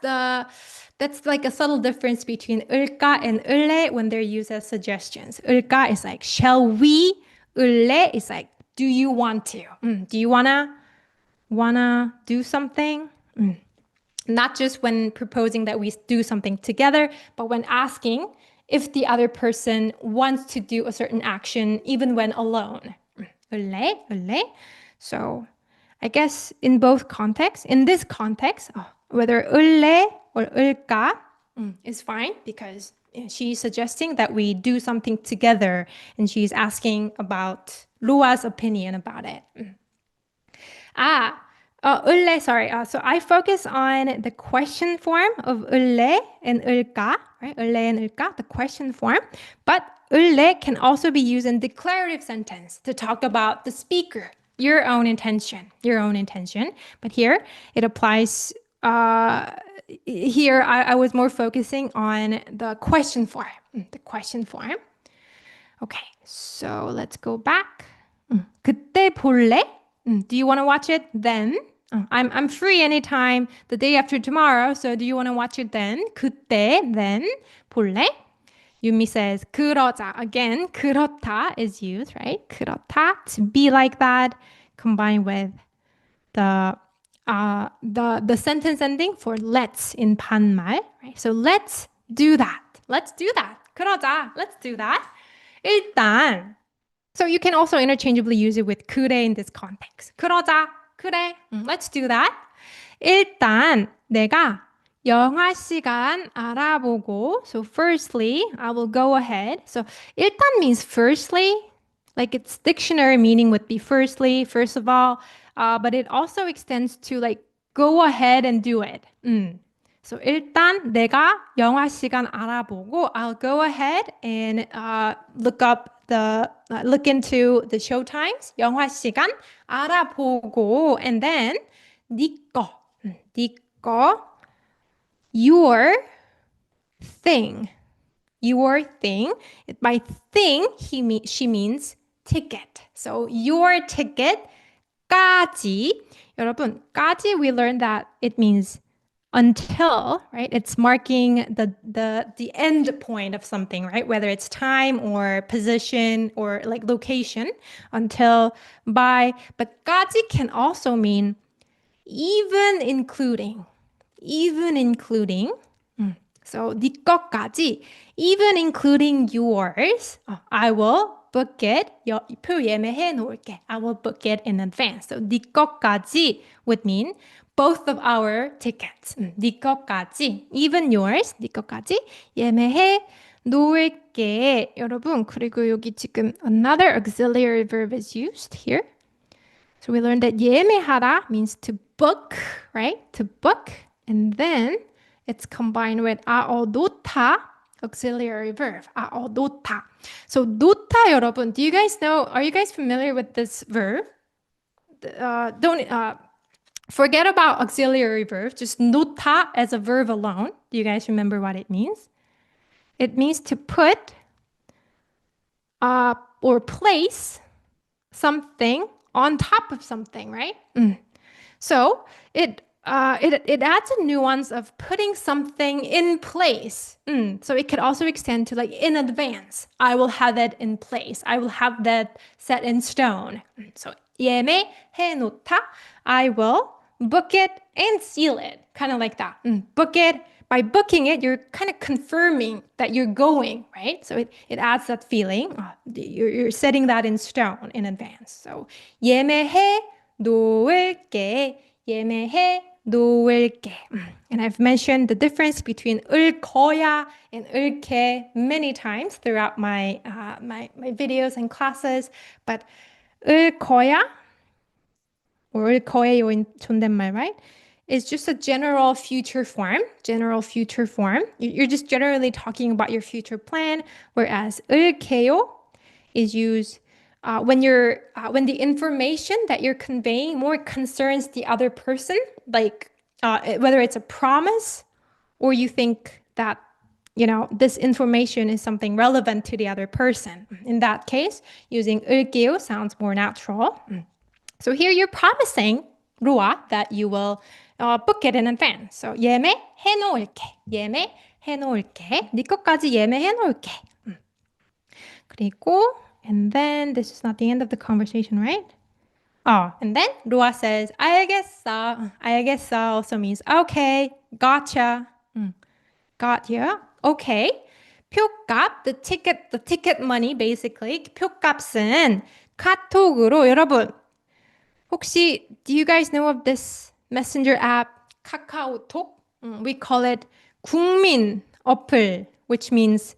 like a subtle difference between 을까 and 을래 when they're used as suggestions. 을까 is like, shall we? 을래 is like, do you want to? Do you wanna do something? Not just when proposing that we do something together, but when asking if the other person wants to do a certain action, even when alone. 을래? So I guess in both contexts, in this context, whether 을래 or 을까 is fine because she's suggesting that we do something together and she's asking about Lua's opinion about it. 을래, sorry. So I focus on the question form of 을래 and 을까, right? 을래 and 을까, the question form. But 을래 can also be used in declarative sentence to talk about the speaker, your own intention. But here it applies. Here I was more focusing on the question form. Okay, so let's go back. 그때 볼래? Do you want to watch it then? I'm free anytime the day after tomorrow. So do you want to watch it then? 그때, then. 볼래? Yumi says 그러자. Again, 그렇다 is used, right? 그렇다, to be like that, combined with the sentence ending for let's in 반말, right? So let's do that. 그러자. Let's do that. 일단. So you can also interchangeably use it with 그래 in this context. 그러자. 그래. Let's do that. 일단 내가 영화 시간 알아보고. So firstly, I will go ahead. So 일단 means firstly, like its dictionary meaning would be firstly, first of all, but it also extends to like go ahead and do it. So 일단 내가 영화 시간 알아보고. I'll go ahead and look into the show times. 영화 시간 알아보고. And then 네 거, your thing. By thing, she means ticket. So your ticket까지. 여러분, 까지, we learned that it means until, right? It's marking the end point of something, right? Whether it's time or position or like location, until, by. But 까지 can also mean even including. So 네 것까지, even including yours. I will book it. 표 예매해 놓을게. I will book it in advance. So 네 것까지 would mean both of our tickets. 네 것까지, even yours. 네 것까지 예매해 놓을게. 여러분, 그리고 여기 지금 another auxiliary verb is used here. So we learned that 예매하다 means to book, right? To book. And then it's combined with 놓다, auxiliary verb. 놓다. So 놓다, 여러분, do you guys know, are you guys familiar with this verb? Don't forget about auxiliary verb. Just 놓다 as a verb alone. Do you guys remember what it means? It means to put or place something on top of something, right? So it adds a nuance of putting something in place. So it could also extend to like in advance. I will have that in place. I will have that set in stone. So 예매해 놓다. I will book it and seal it. Kind of like that. Book it. By booking it, you're kind of confirming that you're going, right? So it adds that feeling. You're setting that in stone in advance. So 예매해 놓을게. 예매해 놓을게. And I've mentioned the difference between 을 거야 and 을게 many times throughout my videos and classes. But 을 거야 or 을 거예요인 존댓말, right? is just a general future form. General future form. You're just generally talking about your future plan, whereas 을게요 is used when the information that you're conveying more concerns the other person, like whether it's a promise or you think that this information is something relevant to the other person. In that case, using 을게요 sounds more natural. So here you're promising, Rua, that you will book it in advance. So 예매해 놓을게. 예매해 놓을게. 네 것까지 예매해 놓을게. 그리고 and then this is not the end of the conversation, right? Oh, and then Rua says, 알겠어. 알겠어 also means okay, gotcha. Got you. Okay. 표값, the ticket money basically. 표값은 카톡으로 여러분 혹시 do you guys know of this messenger app 카카오톡? We call it 국민 어플, which means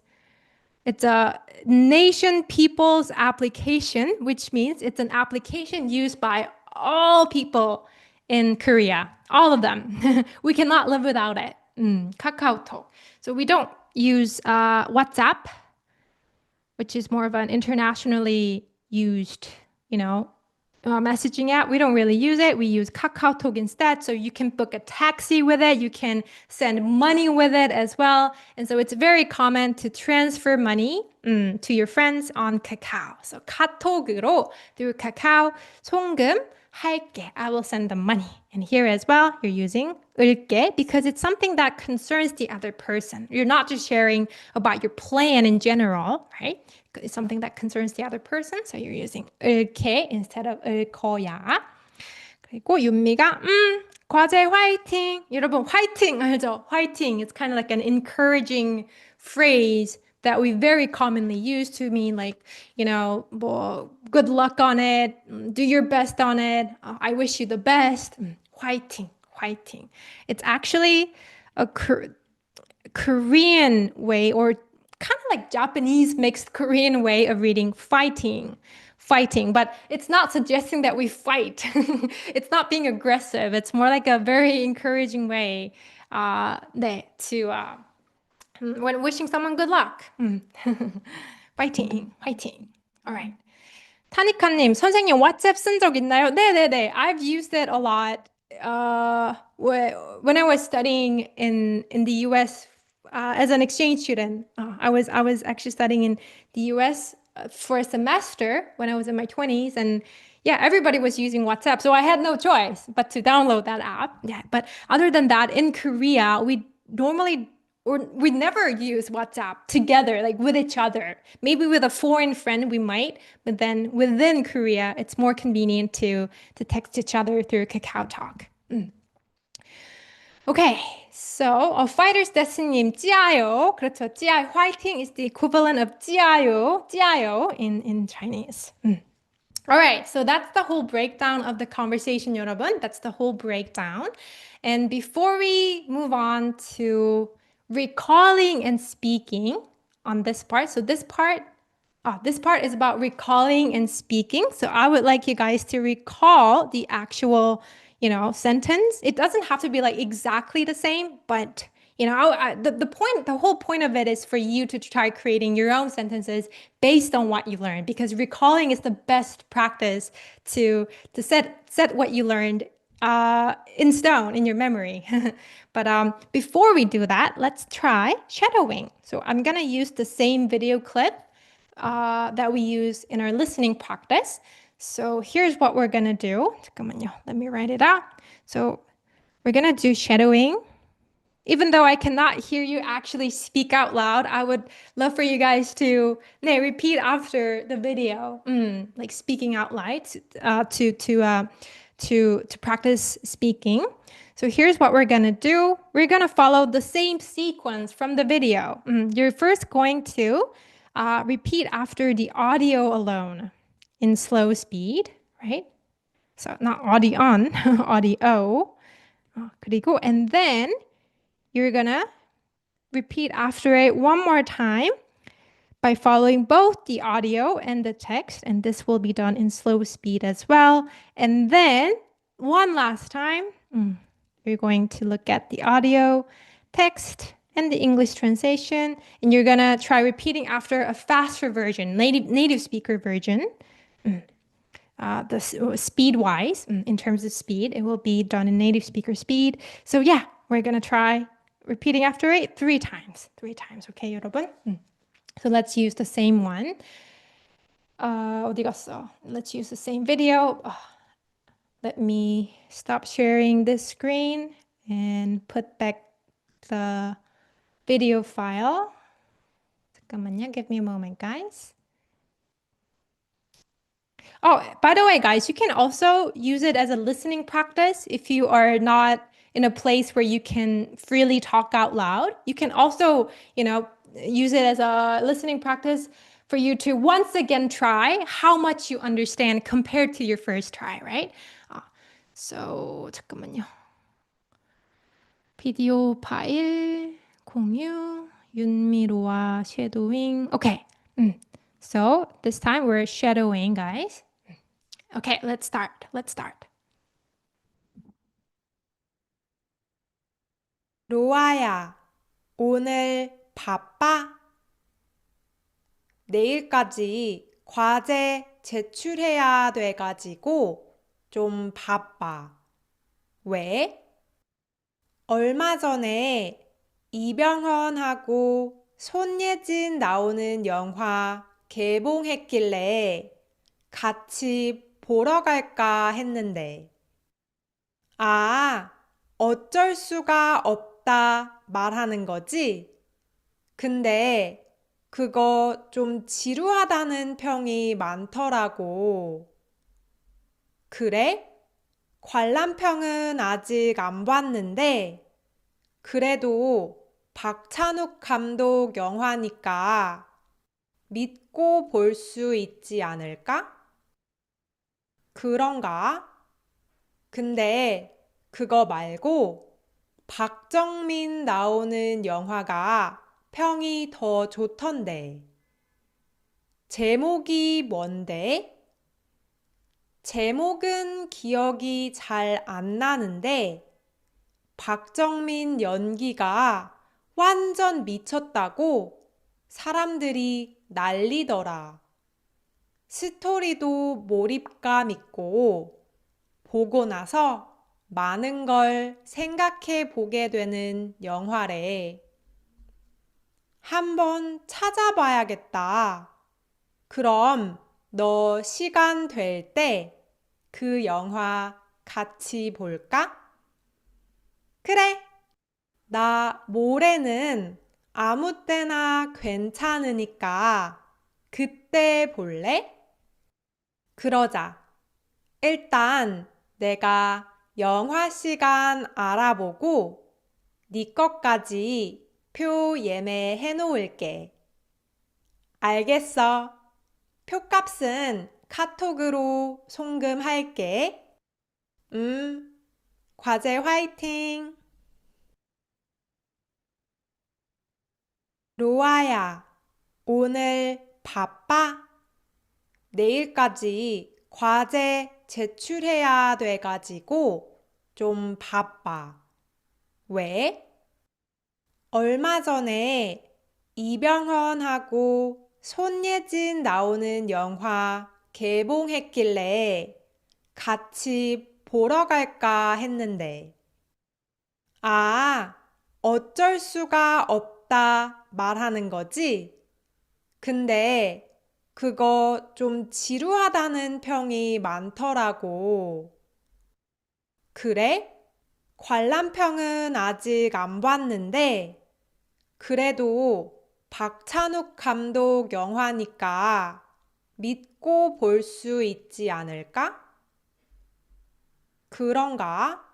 it's a nation people's application, which means it's an application used by all people in Korea, all of them. We cannot live without it. 카카오톡. So we don't use WhatsApp, which is more of an internationally used, messaging app. We don't really use it. We use KakaoTalk instead. So you can book a taxi with it. You can send money with it as well. And so it's very common to transfer money to your friends on Kakao. So 카톡으로 through Kakao 송금 할게. I will send them money. And here as well, you're using 을게 because it's something that concerns the other person. You're not just sharing about your plan in general, right? It's something that concerns the other person. So you're using 을게 instead of 을거야. 그리고 윤미가 과제 화이팅. 여러분 화이팅 알죠? 화이팅. It's kind of like an encouraging phrase that we very commonly use to mean like, 뭐 good luck on it, do your best on it, I wish you the best. 화이팅, 화이팅. It's actually a Korean way or kind of like Japanese mixed Korean way of reading fighting, but it's not suggesting that we fight. It's not being aggressive. It's more like a very encouraging way when wishing someone good luck. fighting. All right. 타니카님, 선생님 WhatsApp 쓴 적 있나요? 네네네. I've used it a lot. When I was studying in the US as an exchange student, I was actually studying in the US for a semester when I was in my 20s, and yeah, everybody was using WhatsApp, so I had no choice but to download that app. Yeah, but other than that, in Korea, we never use WhatsApp together, like with each other. Maybe with a foreign friend we might, but then within Korea, it's more convenient to text each other through KakaoTalk. Okay, so Fighter's Destiny님, 찌아요. 그렇죠. 찌아요. Fighting is the equivalent of 찌아요 in Chinese. All right, so that's the whole breakdown of the conversation, 여러분. That's the whole breakdown. And before we move on to recalling and speaking on this part, so this part is about recalling and speaking. So I would like you guys to recall the actual, sentence. It doesn't have to be like exactly the same, but the whole point of it is for you to try creating your own sentences based on what you learned, because recalling is the best practice to set what you learned in stone in your memory. But before we do that, let's try shadowing. So I'm gonna use the same video clip that we use in our listening practice. So here's what we're gonna do. 잠깐만요. Let me write it out. So we're gonna do shadowing. Even though I cannot hear you actually speak out loud, I would love for you guys to repeat after the video, like speaking out loud to practice speaking. So here's what we're gonna do. We're gonna follow the same sequence from the video. You're first going to repeat after the audio alone in slow speed, right? So not audio on, audio. 그리고, and then you're gonna repeat after it one more time by following both the audio and the text, and this will be done in slow speed as well. And then one last time You're going to look at the audio, text, and the English translation, and you're gonna try repeating after a faster version, native speaker version. Speed wise, in terms of speed, it will be done in native speaker speed. So yeah, we're gonna try repeating after it three times. Three times, okay, 여러분? So let's use the same one. 어디 갔어? Let's use the same video. Let me stop sharing this screen and put back the video file. 잠깐만요. Give me a moment, guys. Oh, by the way, guys, you can also use it as a listening practice if you are not in a place where you can freely talk out loud. You can also, use it as a listening practice for you to once again try how much you understand compared to your first try, right? So, 잠깐만요. 비디오 파일 공유 윤미로와 shadowing. Okay. So this time we're shadowing, guys. Okay, let's start. 로아야, 오늘 바빠? 내일까지 과제 제출해야 돼가지고 좀 바빠. 왜? 얼마 전에 이병헌하고 손예진 나오는 영화 개봉했길래 같이 보러 갈까 했는데. 아, 어쩔 수가 없다 말하는 거지? 근데 그거 좀 지루하다는 평이 많더라고. 그래? 관람평은 아직 안 봤는데, 그래도 박찬욱 감독 영화니까 믿고 볼 수 있지 않을까? 그런가? 근데 그거 말고 박정민 나오는 영화가 평이 더 좋던데. 제목이 뭔데? 제목은 기억이 잘 안 나는데 박정민 연기가 완전 미쳤다고 사람들이 난리더라. 스토리도 몰입감 있고 보고 나서 많은 걸 생각해 보게 되는 영화래. 한번 찾아봐야겠다. 그럼 너 시간 될 때 그 영화 같이 볼까? 그래. 나 모레는 아무 때나 괜찮으니까 그때 볼래? 그러자. 일단 내가 영화 시간 알아보고 네 것까지 표 예매해 놓을게. 알겠어. 표값은 카톡으로 송금할게. 과제 화이팅! 로아야, 오늘 바빠? 내일까지 과제 제출해야 돼가지고 좀 바빠. 왜? 얼마 전에 이병헌하고 손예진 나오는 영화 개봉했길래 같이 보러 갈까 했는데. 아, 어쩔 수가 없다 말하는 거지? 근데 그거 좀 지루하다는 평이 많더라고. 그래? 관람평은 아직 안 봤는데, 그래도 박찬욱 감독 영화니까 믿고 볼 수 있지 않을까? 그런가?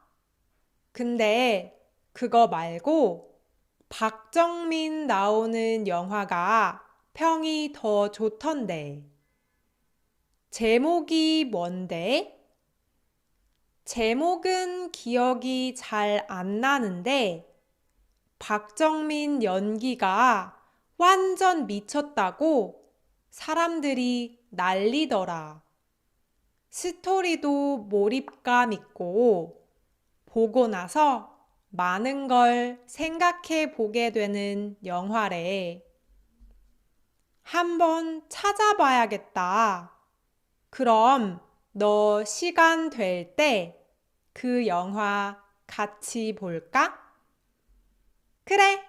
근데 그거 말고 박정민 나오는 영화가 평이 더 좋던데. 제목이 뭔데? 제목은 기억이 잘 안 나는데 박정민 연기가 완전 미쳤다고 사람들이 난리더라. 스토리도 몰입감 있고 보고 나서 많은 걸 생각해 보게 되는 영화래. 한번 찾아봐야겠다. 그럼 너 시간 될 때 그 영화 같이 볼까? 그래.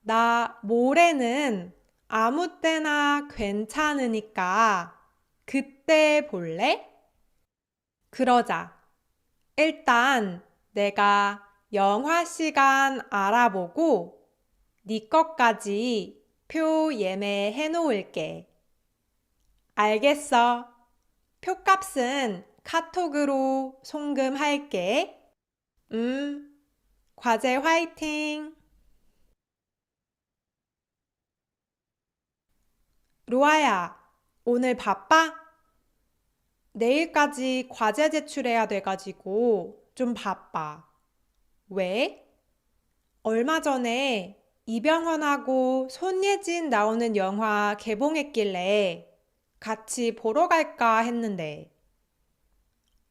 나 모레는 아무 때나 괜찮으니까 그때 볼래? 그러자. 일단 내가 영화 시간 알아보고 네 것까지 표 예매해 놓을게. 알겠어. 표값은 카톡으로 송금할게. 음, 과제 화이팅! 로아야, 오늘 바빠? 내일까지 과제 제출해야 돼가지고 좀 바빠. 왜? 얼마 전에 이병헌하고 손예진 나오는 영화 개봉했길래 같이 보러 갈까 했는데.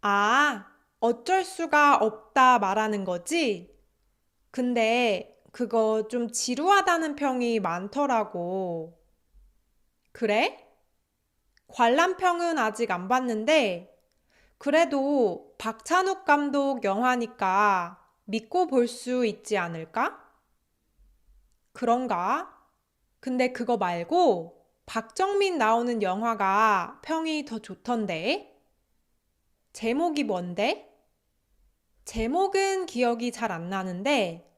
아, 어쩔 수가 없다 말하는 거지? 근데 그거 좀 지루하다는 평이 많더라고. 그래? 관람평은 아직 안 봤는데, 그래도 박찬욱 감독 영화니까 믿고 볼 수 있지 않을까? 그런가? 근데 그거 말고 박정민 나오는 영화가 평이 더 좋던데? 제목이 뭔데? 제목은 기억이 잘 안 나는데,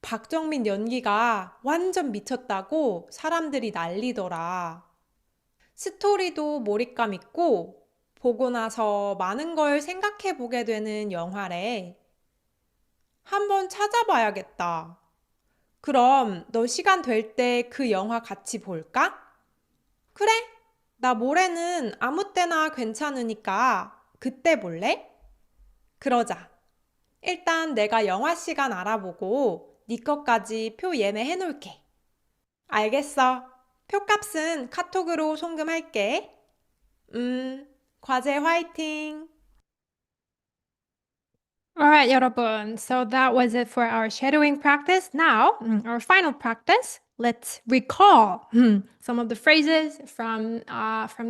박정민 연기가 완전 미쳤다고 사람들이 난리더라. 스토리도 몰입감 있고 보고 나서 많은 걸 생각해 보게 되는 영화래. 한번 찾아봐야겠다. 그럼 너 시간 될 때 그 영화 같이 볼까? 그래? 나 모레는 아무 때나 괜찮으니까 그때 볼래? 그러자. 일단 내가 영화 시간 알아보고 네 것까지 표 예매해 놓을게. 알겠어. 표값은 카톡으로 송금할게. 과제 화이팅! All right, 여러분. So that was it for our shadowing practice. Now, our final practice. Let's recall some of the phrases from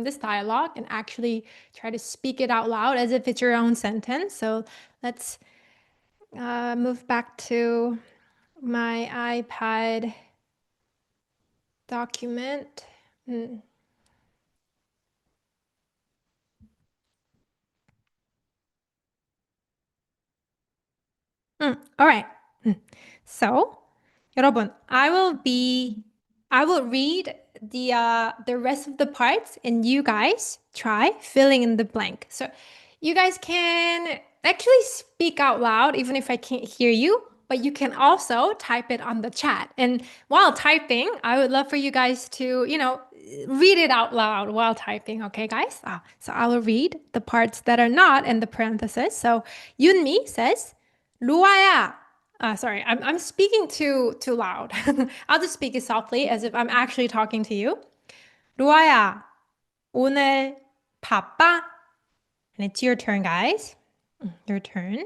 this dialogue and actually try to speak it out loud as if it's your own sentence. So let's move back to my iPad document. All right. So, 여러분, I will read the rest of the parts, and you guys try filling in the blank. So, you guys can actually speak out loud, even if I can't hear you. But you can also type it on the chat. And while typing, I would love for you guys to, read it out loud while typing. Okay, guys? So I will read the parts that are not in the parentheses. So Yunmi says, 루아야. Sorry, I'm speaking too loud. I'll just speak it softly as if I'm actually talking to you. 루아야, 오늘 바빠? And it's your turn, guys. Your turn.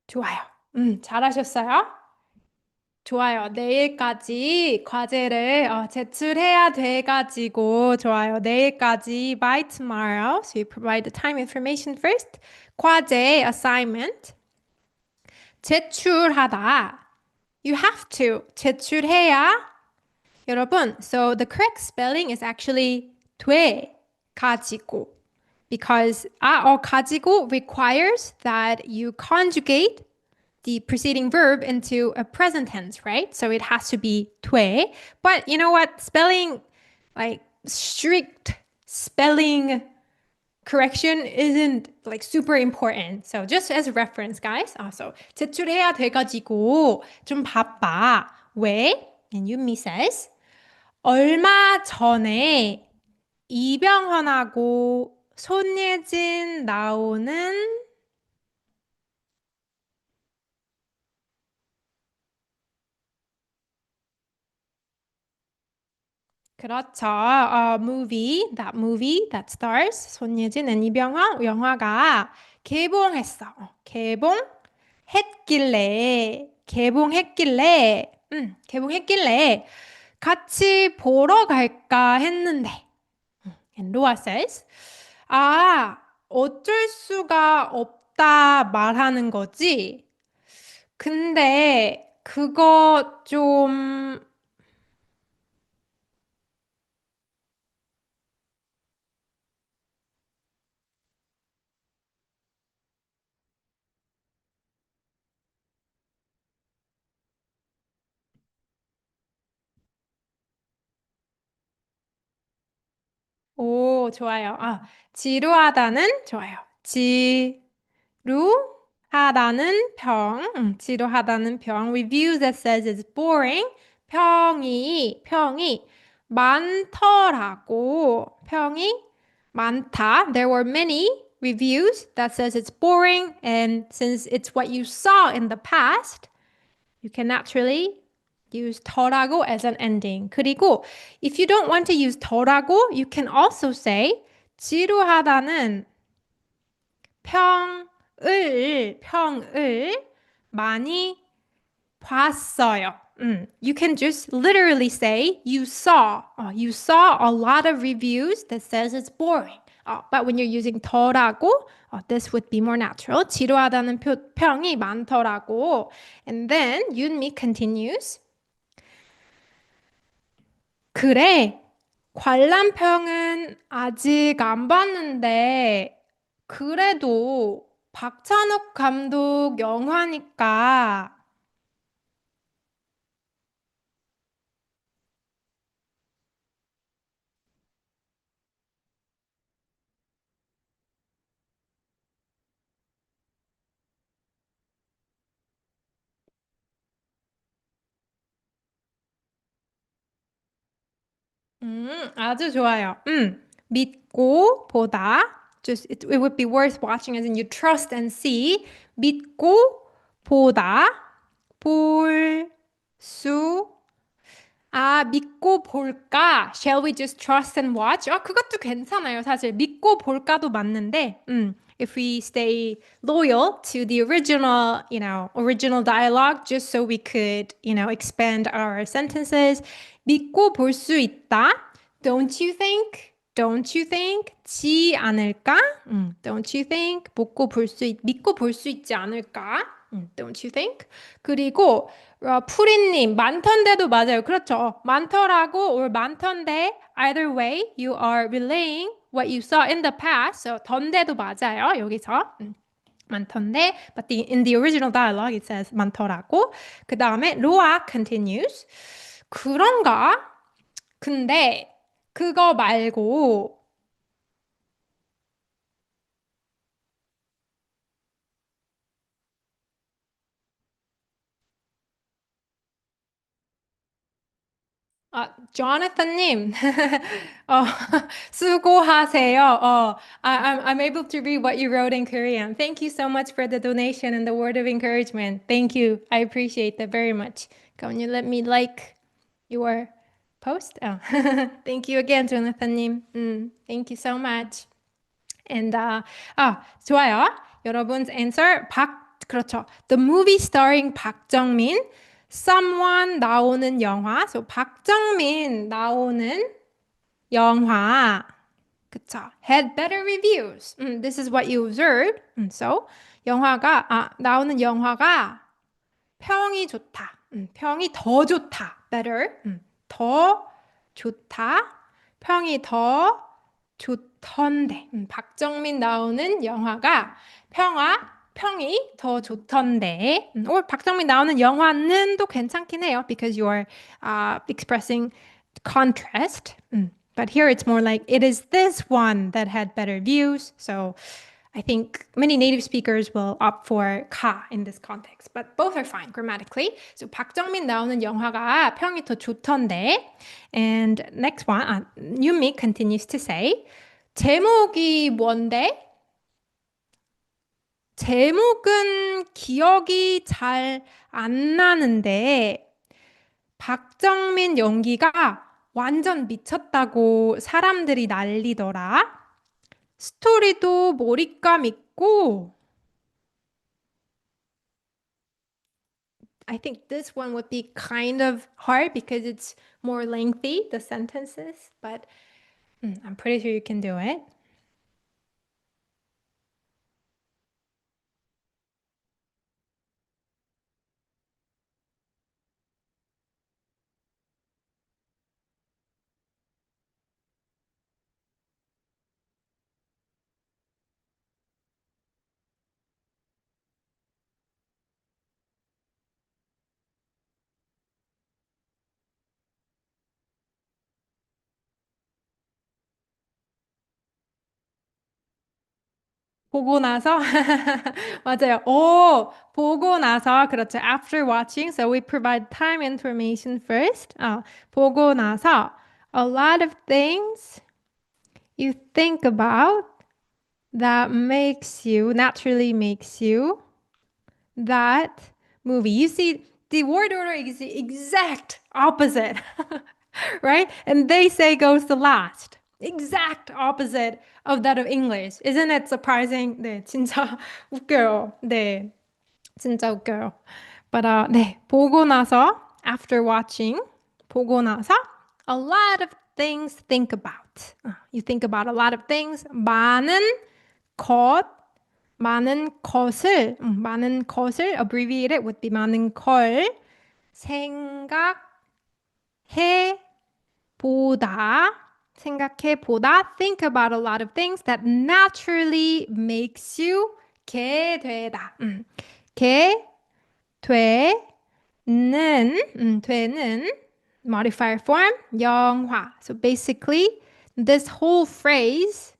좋아요. 잘하셨어요? 좋아요. 내일까지 과제를 제출해야 돼가지고 좋아요. 내일까지 by tomorrow. So you provide the time information first. 과제 assignment. 제출하다. You have to. 제출해야. 여러분, so the correct spelling is actually 돼 가지고 because 가지고 requires that you conjugate the preceding verb into a present tense, right? So it has to be 돼. But you know what? Spelling, like strict spelling correction isn't like super important. So just as a reference, guys. So 제출해야 돼가지고 좀 바빠. 왜? And Yumi says, 얼마 전에 이병헌하고 손예진 나오는 그렇죠. movie that stars 손예진 and 이병헌 영화가 개봉했어. 개봉했길래 같이 보러 갈까 했는데. And Noah says, 어쩔 수가 없다 말하는 거지. 근데 그거 좀 오, 좋아요. 지루하다는 좋아요. 지루하다는 평. Reviews that says it's boring. 평이 많더라고. 평이 많다. There were many reviews that says it's boring, and since it's what you saw in the past, you can naturally use 더라고 as an ending. 그리고 if you don't want to use 더라고, you can also say 지루하다는 평을 많이 봤어요. You can just literally say you saw a lot of reviews that says it's boring. But when you're using 더라고, this would be more natural. 지루하다는 평이 많더라고. And then 윤미 continues. 그래, 관람평은 아직 안 봤는데, 그래도 박찬욱 감독 영화니까, 아주 좋아요. 믿고 보다. It would be worth watching as in you trust and see. 믿고 보다. 볼 수 믿고 볼까? Shall we just trust and watch? 그것도 괜찮아요. 사실 믿고 볼까도 맞는데, if we stay loyal to the original, original dialogue, just so we could, expand our sentences. 믿고 볼 수 있다. Don't you think? Don't you think? 지 않을까? Don't you think? 믿고 볼 수 있지 않을까? Don't you think? 그리고 프리님 많던데도 맞아요. 그렇죠. 많더라고 or 많던데 either way you are relaying what you saw in the past. So 던데도 맞아요. 여기서 많던데 but in the original dialogue it says 많더라고. 그 다음에 로아 continues. 그런가? 근데 그거 말고 조나탄님, 어, 수고하세요. I'm able to read what you wrote in Korean. Thank you so much for the donation and the word of encouragement. Thank you. I appreciate that very much. Can you let me like your post? Thank you again, 조나탄님. Thank you so much. And 좋아요. 여러분's answer 그렇죠. The movie starring 박정민, someone 나오는 영화. So 박정민 나오는 영화. 그쵸. Had better reviews. This is what you observed. So 나오는 영화가 평이 좋다. 평이 더 좋다. Better. 더 좋다. 평이 더 좋던데. 박정민 나오는 영화가 평이 더 좋던데. or 박정민 나오는 영화는 또 괜찮긴 해요. Because you are expressing contrast. But here it's more like it is this one that had better views. So I think many native speakers will opt for 가 in this context. But both are fine grammatically. So 박정민 나오는 영화가 평이 더 좋던데. And next one, 윤미 continues to say, 제목이 뭔데? 제목은 기억이 잘 안 나는데 박정민 연기가 완전 미쳤다고 사람들이 난리더라. 스토리도 몰입감 있고. I think this one would be kind of hard because it's more lengthy, the sentences, but I'm pretty sure you can do it. 보고 나서 맞아요. 오, 보고 나서 그렇죠. After watching, so we provide time information first. 보고 나서 a lot of things you think about that naturally makes you that movie. You see, the word order is the exact opposite, right? And they say goes the last. Exact opposite of that of English. Isn't it surprising? 네, 진짜 웃겨요. 네, 진짜 웃겨요. But 네, 보고 나서 after watching, 보고 나서 a lot of things think about. You think about a lot of things. 것, 많은 것을 abbreviated would be 많은 걸 생각해 보다, 생각해 보다, think about a lot of things that naturally makes you 게 되다. 게 되는 modifier form 영화. So basically, this whole phrase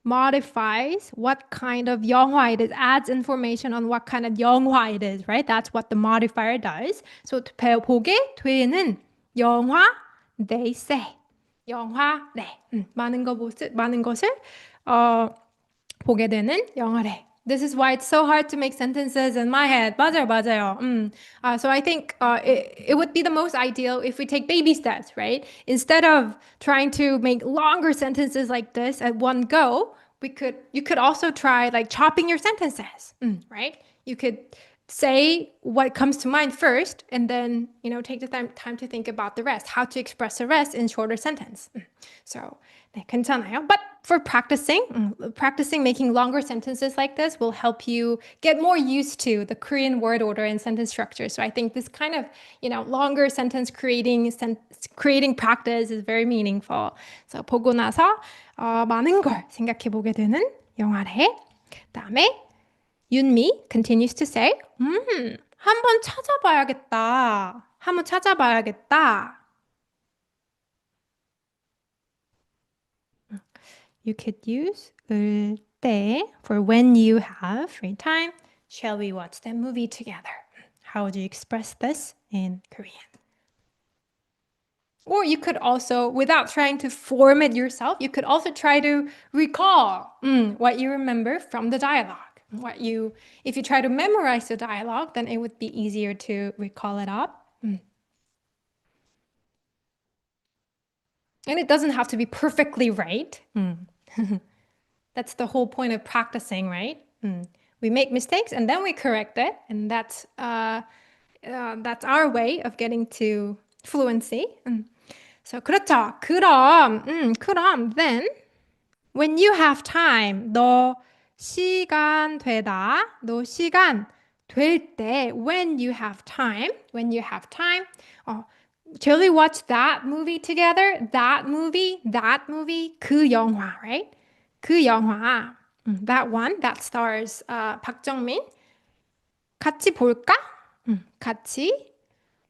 modifies what kind of 영화 it is, adds information on what kind of 영화 it is, right? That's what the modifier does. So 보게 되는 영화, they say. 영화, 네. 많은 것을 보게 되는 영화래. This is why it's so hard to make sentences in my head. 맞아요, 맞아요. So I think it would be the most ideal if we take baby steps, right? Instead of trying to make longer sentences like this at one go, you could also try like chopping your sentences, right? You could say what comes to mind first and then take the time to think about the rest, how to express the rest in shorter sentence. So 네, 괜찮아요. But for practicing making longer sentences like this will help you get more used to the Korean word order and sentence structure. So I think this kind of longer sentence creating practice is very meaningful. So 보고 나서 많은 걸 생각해 보게 되는 영화래. 그다음에 윤미 continues to say, 한번 찾아봐야겠다. 한번 찾아봐야겠다. You could use 때 for when you have free time. Shall we watch that movie together? How would you express this in Korean? Or you could also, without trying to form it yourself, you could also try to recall what you remember from the dialogue. If you try to memorize the dialogue, then it would be easier to recall it up. And it doesn't have to be perfectly right. That's the whole point of practicing, right? We make mistakes and then we correct it, and that's our way of getting to fluency. So 그렇죠. 그럼 then when you have time, 너 시간 될 때, when you have time, shall we watch that movie together? That movie, 그 영화, right? 그 영화, that one, that stars 박정민. 같이 볼까? 같이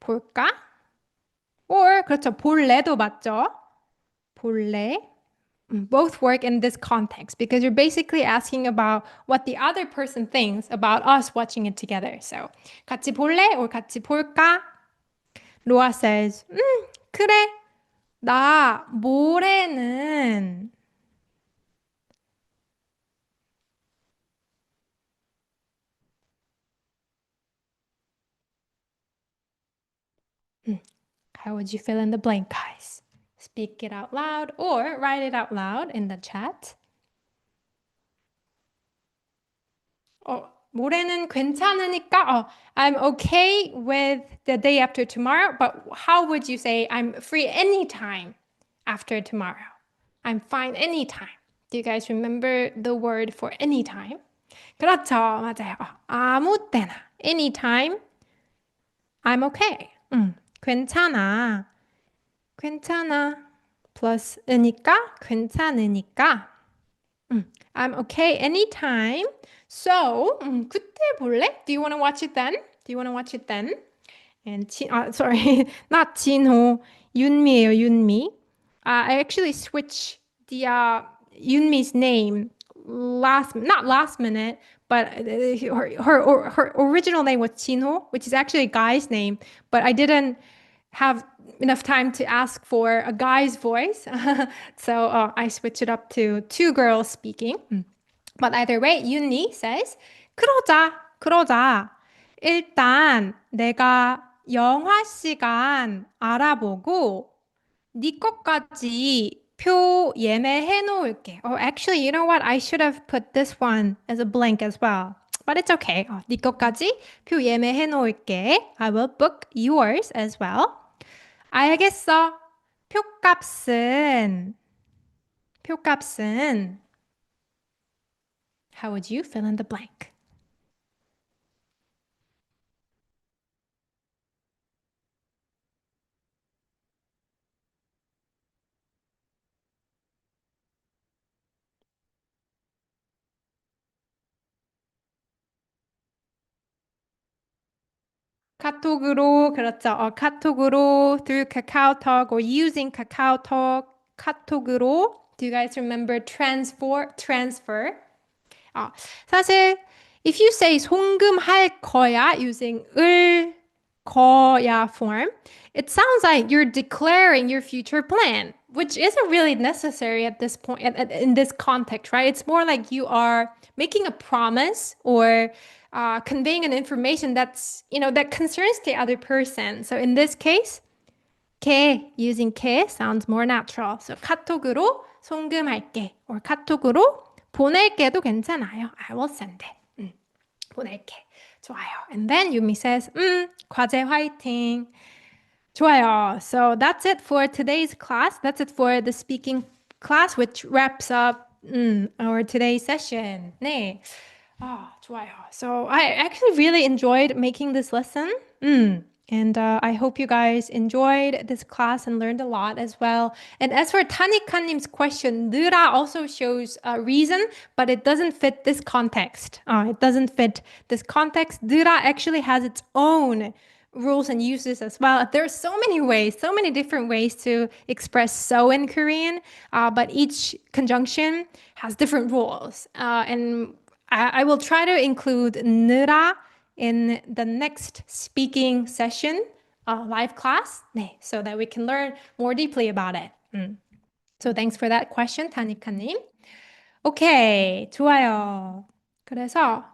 볼까? Or 그렇죠, 볼래도 맞죠? 볼래. Both work in this context because you're basically asking about what the other person thinks about us watching it together. So 같이 볼래 or 같이 볼까? Loa says, 그래. 나 모레는 How would you fill in the blank, guys? Speak it out loud or write it out loud in the chat. 모레는 괜찮으니까, I'm okay with the day after tomorrow, but how would you say I'm free anytime after tomorrow? I'm fine anytime. Do you guys remember the word for anytime? 그렇죠, 맞아요. 아무 때나, anytime, I'm okay. 괜찮아, 괜찮아. 플러스니까 괜찮으니까. I'm okay anytime. So, 그때 볼래? Do you want to watch it then? Do you want to watch it then? And sorry, not 진호, 윤미예요, 윤미. I actually switched the Yunmi's name not last minute, but her original name was Jinho, which is actually a guy's name, but I didn't have enough time to ask for a guy's voice. So I switched it up to two girls speaking. But either way, Yunmi says, 그러자. 일단 내가 영화 시간 알아보고 네 것까지 표 예매해 놓을게. Oh, actually, you know what? I should have put this one as a blank as well. But it's okay. 네 것까지 표 예매해 놓을게. I will book yours as well. 알겠어. 표값은 How would you fill in the blank? 카톡으로 그렇죠. 카톡으로 through KakaoTalk or using KakaoTalk 카톡으로. Do you guys remember transfer? 사실 if you say 송금할 거야 using 을 거야 form, it sounds like you're declaring your future plan, which isn't really necessary at this point in this context, right? It's more like you are making a promise or conveying an information that's, that concerns the other person. So in this case, using 게 sounds more natural. So 카톡으로 송금할게 or 카톡으로 보낼게도 괜찮아요. I will send it. 보낼게. 좋아요. And then Yumi says, 과제 화이팅. 좋아요. So that's it for today's class. That's it for the speaking class, which wraps up our today's session. 네. 좋아요. So I actually really enjoyed making this lesson. And I hope you guys enjoyed this class and learned a lot as well. And as for Tanika님's question, 느라 also shows a reason, but it doesn't fit this context. It doesn't fit this context. 느라 actually has its own rules and uses as well. There are so many different ways to express so in Korean, but each conjunction has different rules. And I will try to include 느라 in the next speaking session, live class, 네, so that we can learn more deeply about it. So thanks for that question, 타니카님. Okay, 좋아요. 그래서,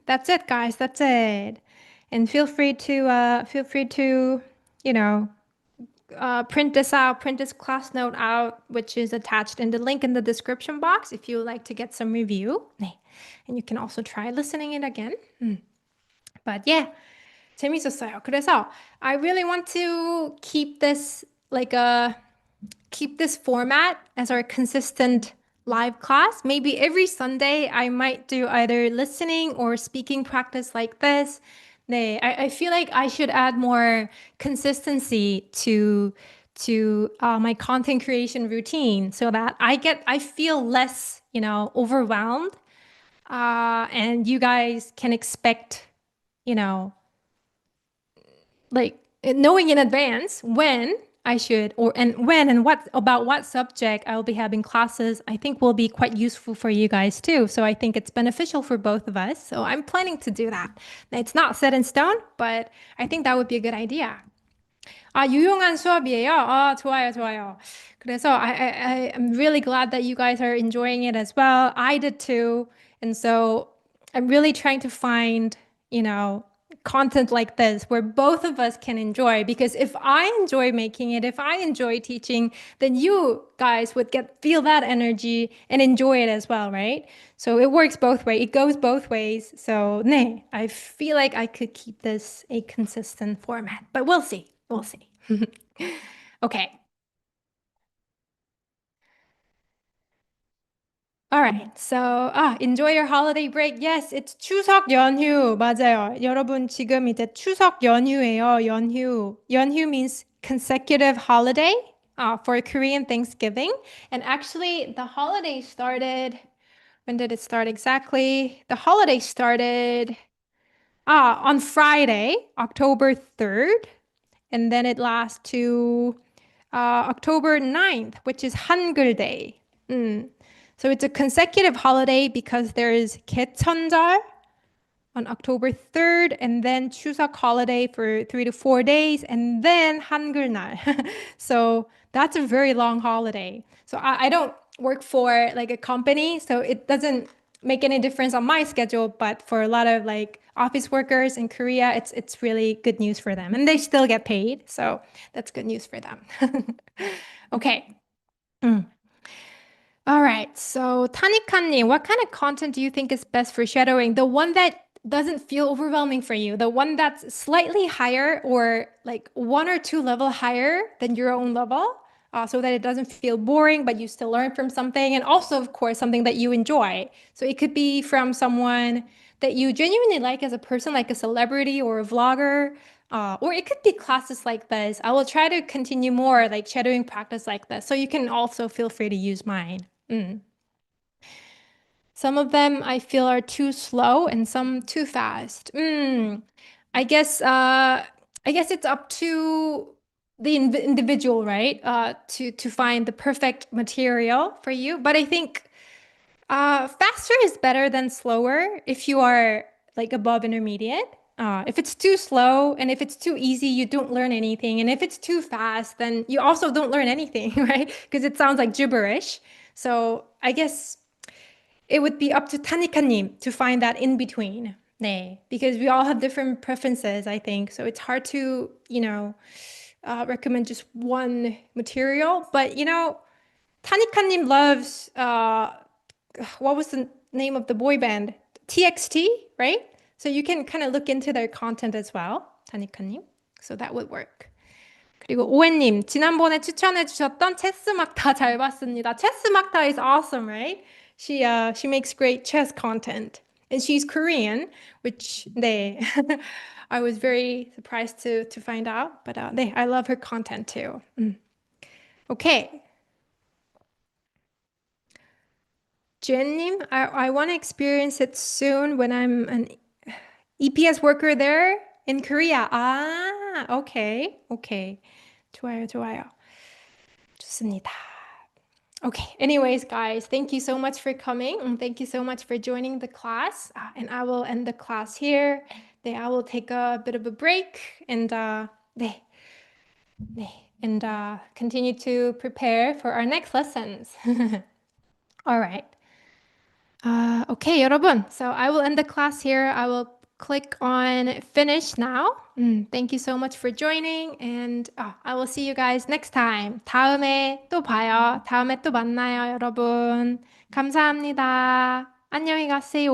that's it, guys. That's it. And feel free to, print this class note out, which is attached in the link in the description box if you would like to get some review. 네. And you can also try listening it again. But yeah, 재밌었어요. 그래서 I really want to keep this format as our consistent live class. Maybe every Sunday I might do either listening or speaking practice like this. 네, I feel like I should add more consistency to my content creation routine so that I feel less, overwhelmed. And you guys can expect, like knowing in advance when I should and what subject I'll be having classes, I think will be quite useful for you guys too. So I think it's beneficial for both of us. So I'm planning to do that. It's not set in stone, but I think that would be a good idea. 유용한 수업이에요. 좋아요. 그래서 I'm really glad that you guys are enjoying it as well. I did too. And so I'm really trying to find, content like this where both of us can enjoy. Because if I enjoy making it, if I enjoy teaching, then you guys would get feel that energy and enjoy it as well, right? So it works both ways. It goes both ways. So, 네, I feel like I could keep this a consistent format, but we'll see. We'll see. Okay. All right. So, enjoy your holiday break. Yes, it's 추석 연휴. 맞아요. 여러분, 지금 이제 추석 연휴예요. 연휴. 연휴 means consecutive holiday for Korean Thanksgiving. And actually, the holiday started, when did it start exactly? The holiday started on Friday, October 3rd. And then it lasts to October 9th, which is Hangul Day. So it's a consecutive holiday because there is 개천절 on October 3rd, and then Chuseok holiday for 3 to 4 days, and then Hangul날. So that's a very long holiday. So I don't work for like a company, so it doesn't make any difference on my schedule, but for a lot of like office workers in Korea, it's really good news for them, and they still get paid. So that's good news for them. Okay. Mm. All right. So, Tanikani, what kind of content do you think is best for shadowing? The one that doesn't feel overwhelming for you, the one that's slightly higher or like 1 or 2 level higher than your own level, so that it doesn't feel boring, but you still learn from something. And also, of course, something that you enjoy. So it could be from someone that you genuinely like as a person, like a celebrity or a vlogger. Or it could be classes like this. I will try to continue more like shadowing practice like this. So you can also feel free to use mine. Some of them I feel are too slow and some too fast. I guess I guess it's up to the individual, right? To find the perfect material for you. But I think faster is better than slower if you are like above intermediate. If it's too slow and if it's too easy, you don't learn anything. And if it's too fast, then you also don't learn anything, right? Because it sounds like gibberish. So I guess it would be up to Tanika님 to find that in between. 네. Because we all have different preferences, I think. So it's hard to, recommend just one material. But, Tanika님 loves, what was the name of the boy band? TXT, right? So you can kind of look into their content as well, 타니카님. So that would work. 그리고 오해님, 지난번에 추천해 주셨던 체스 막타 잘 봤습니다. 체스 막타 is awesome, right? She makes great chess content. And she's Korean, which 네. I was very surprised to find out. But 네, I love her content too. Okay. Jen님, I want to experience it soon when I'm an EPS worker there in Korea. Okay. Okay. 좋아요, 좋아요. 좋습니다. Okay. Anyways, guys, thank you so much for coming. And thank you so much for joining the class. And I will end the class here. Then I will take a bit of a break and 네, 네, and continue to prepare for our next lessons. All right. Okay, 여러분. So I will end the class here. I will click on finish now. Thank you so much for joining, and I will see you guys next time. 다음에 또 봐요. 다음에 또 만나요, 여러분. 감사합니다. 안녕히 가세요.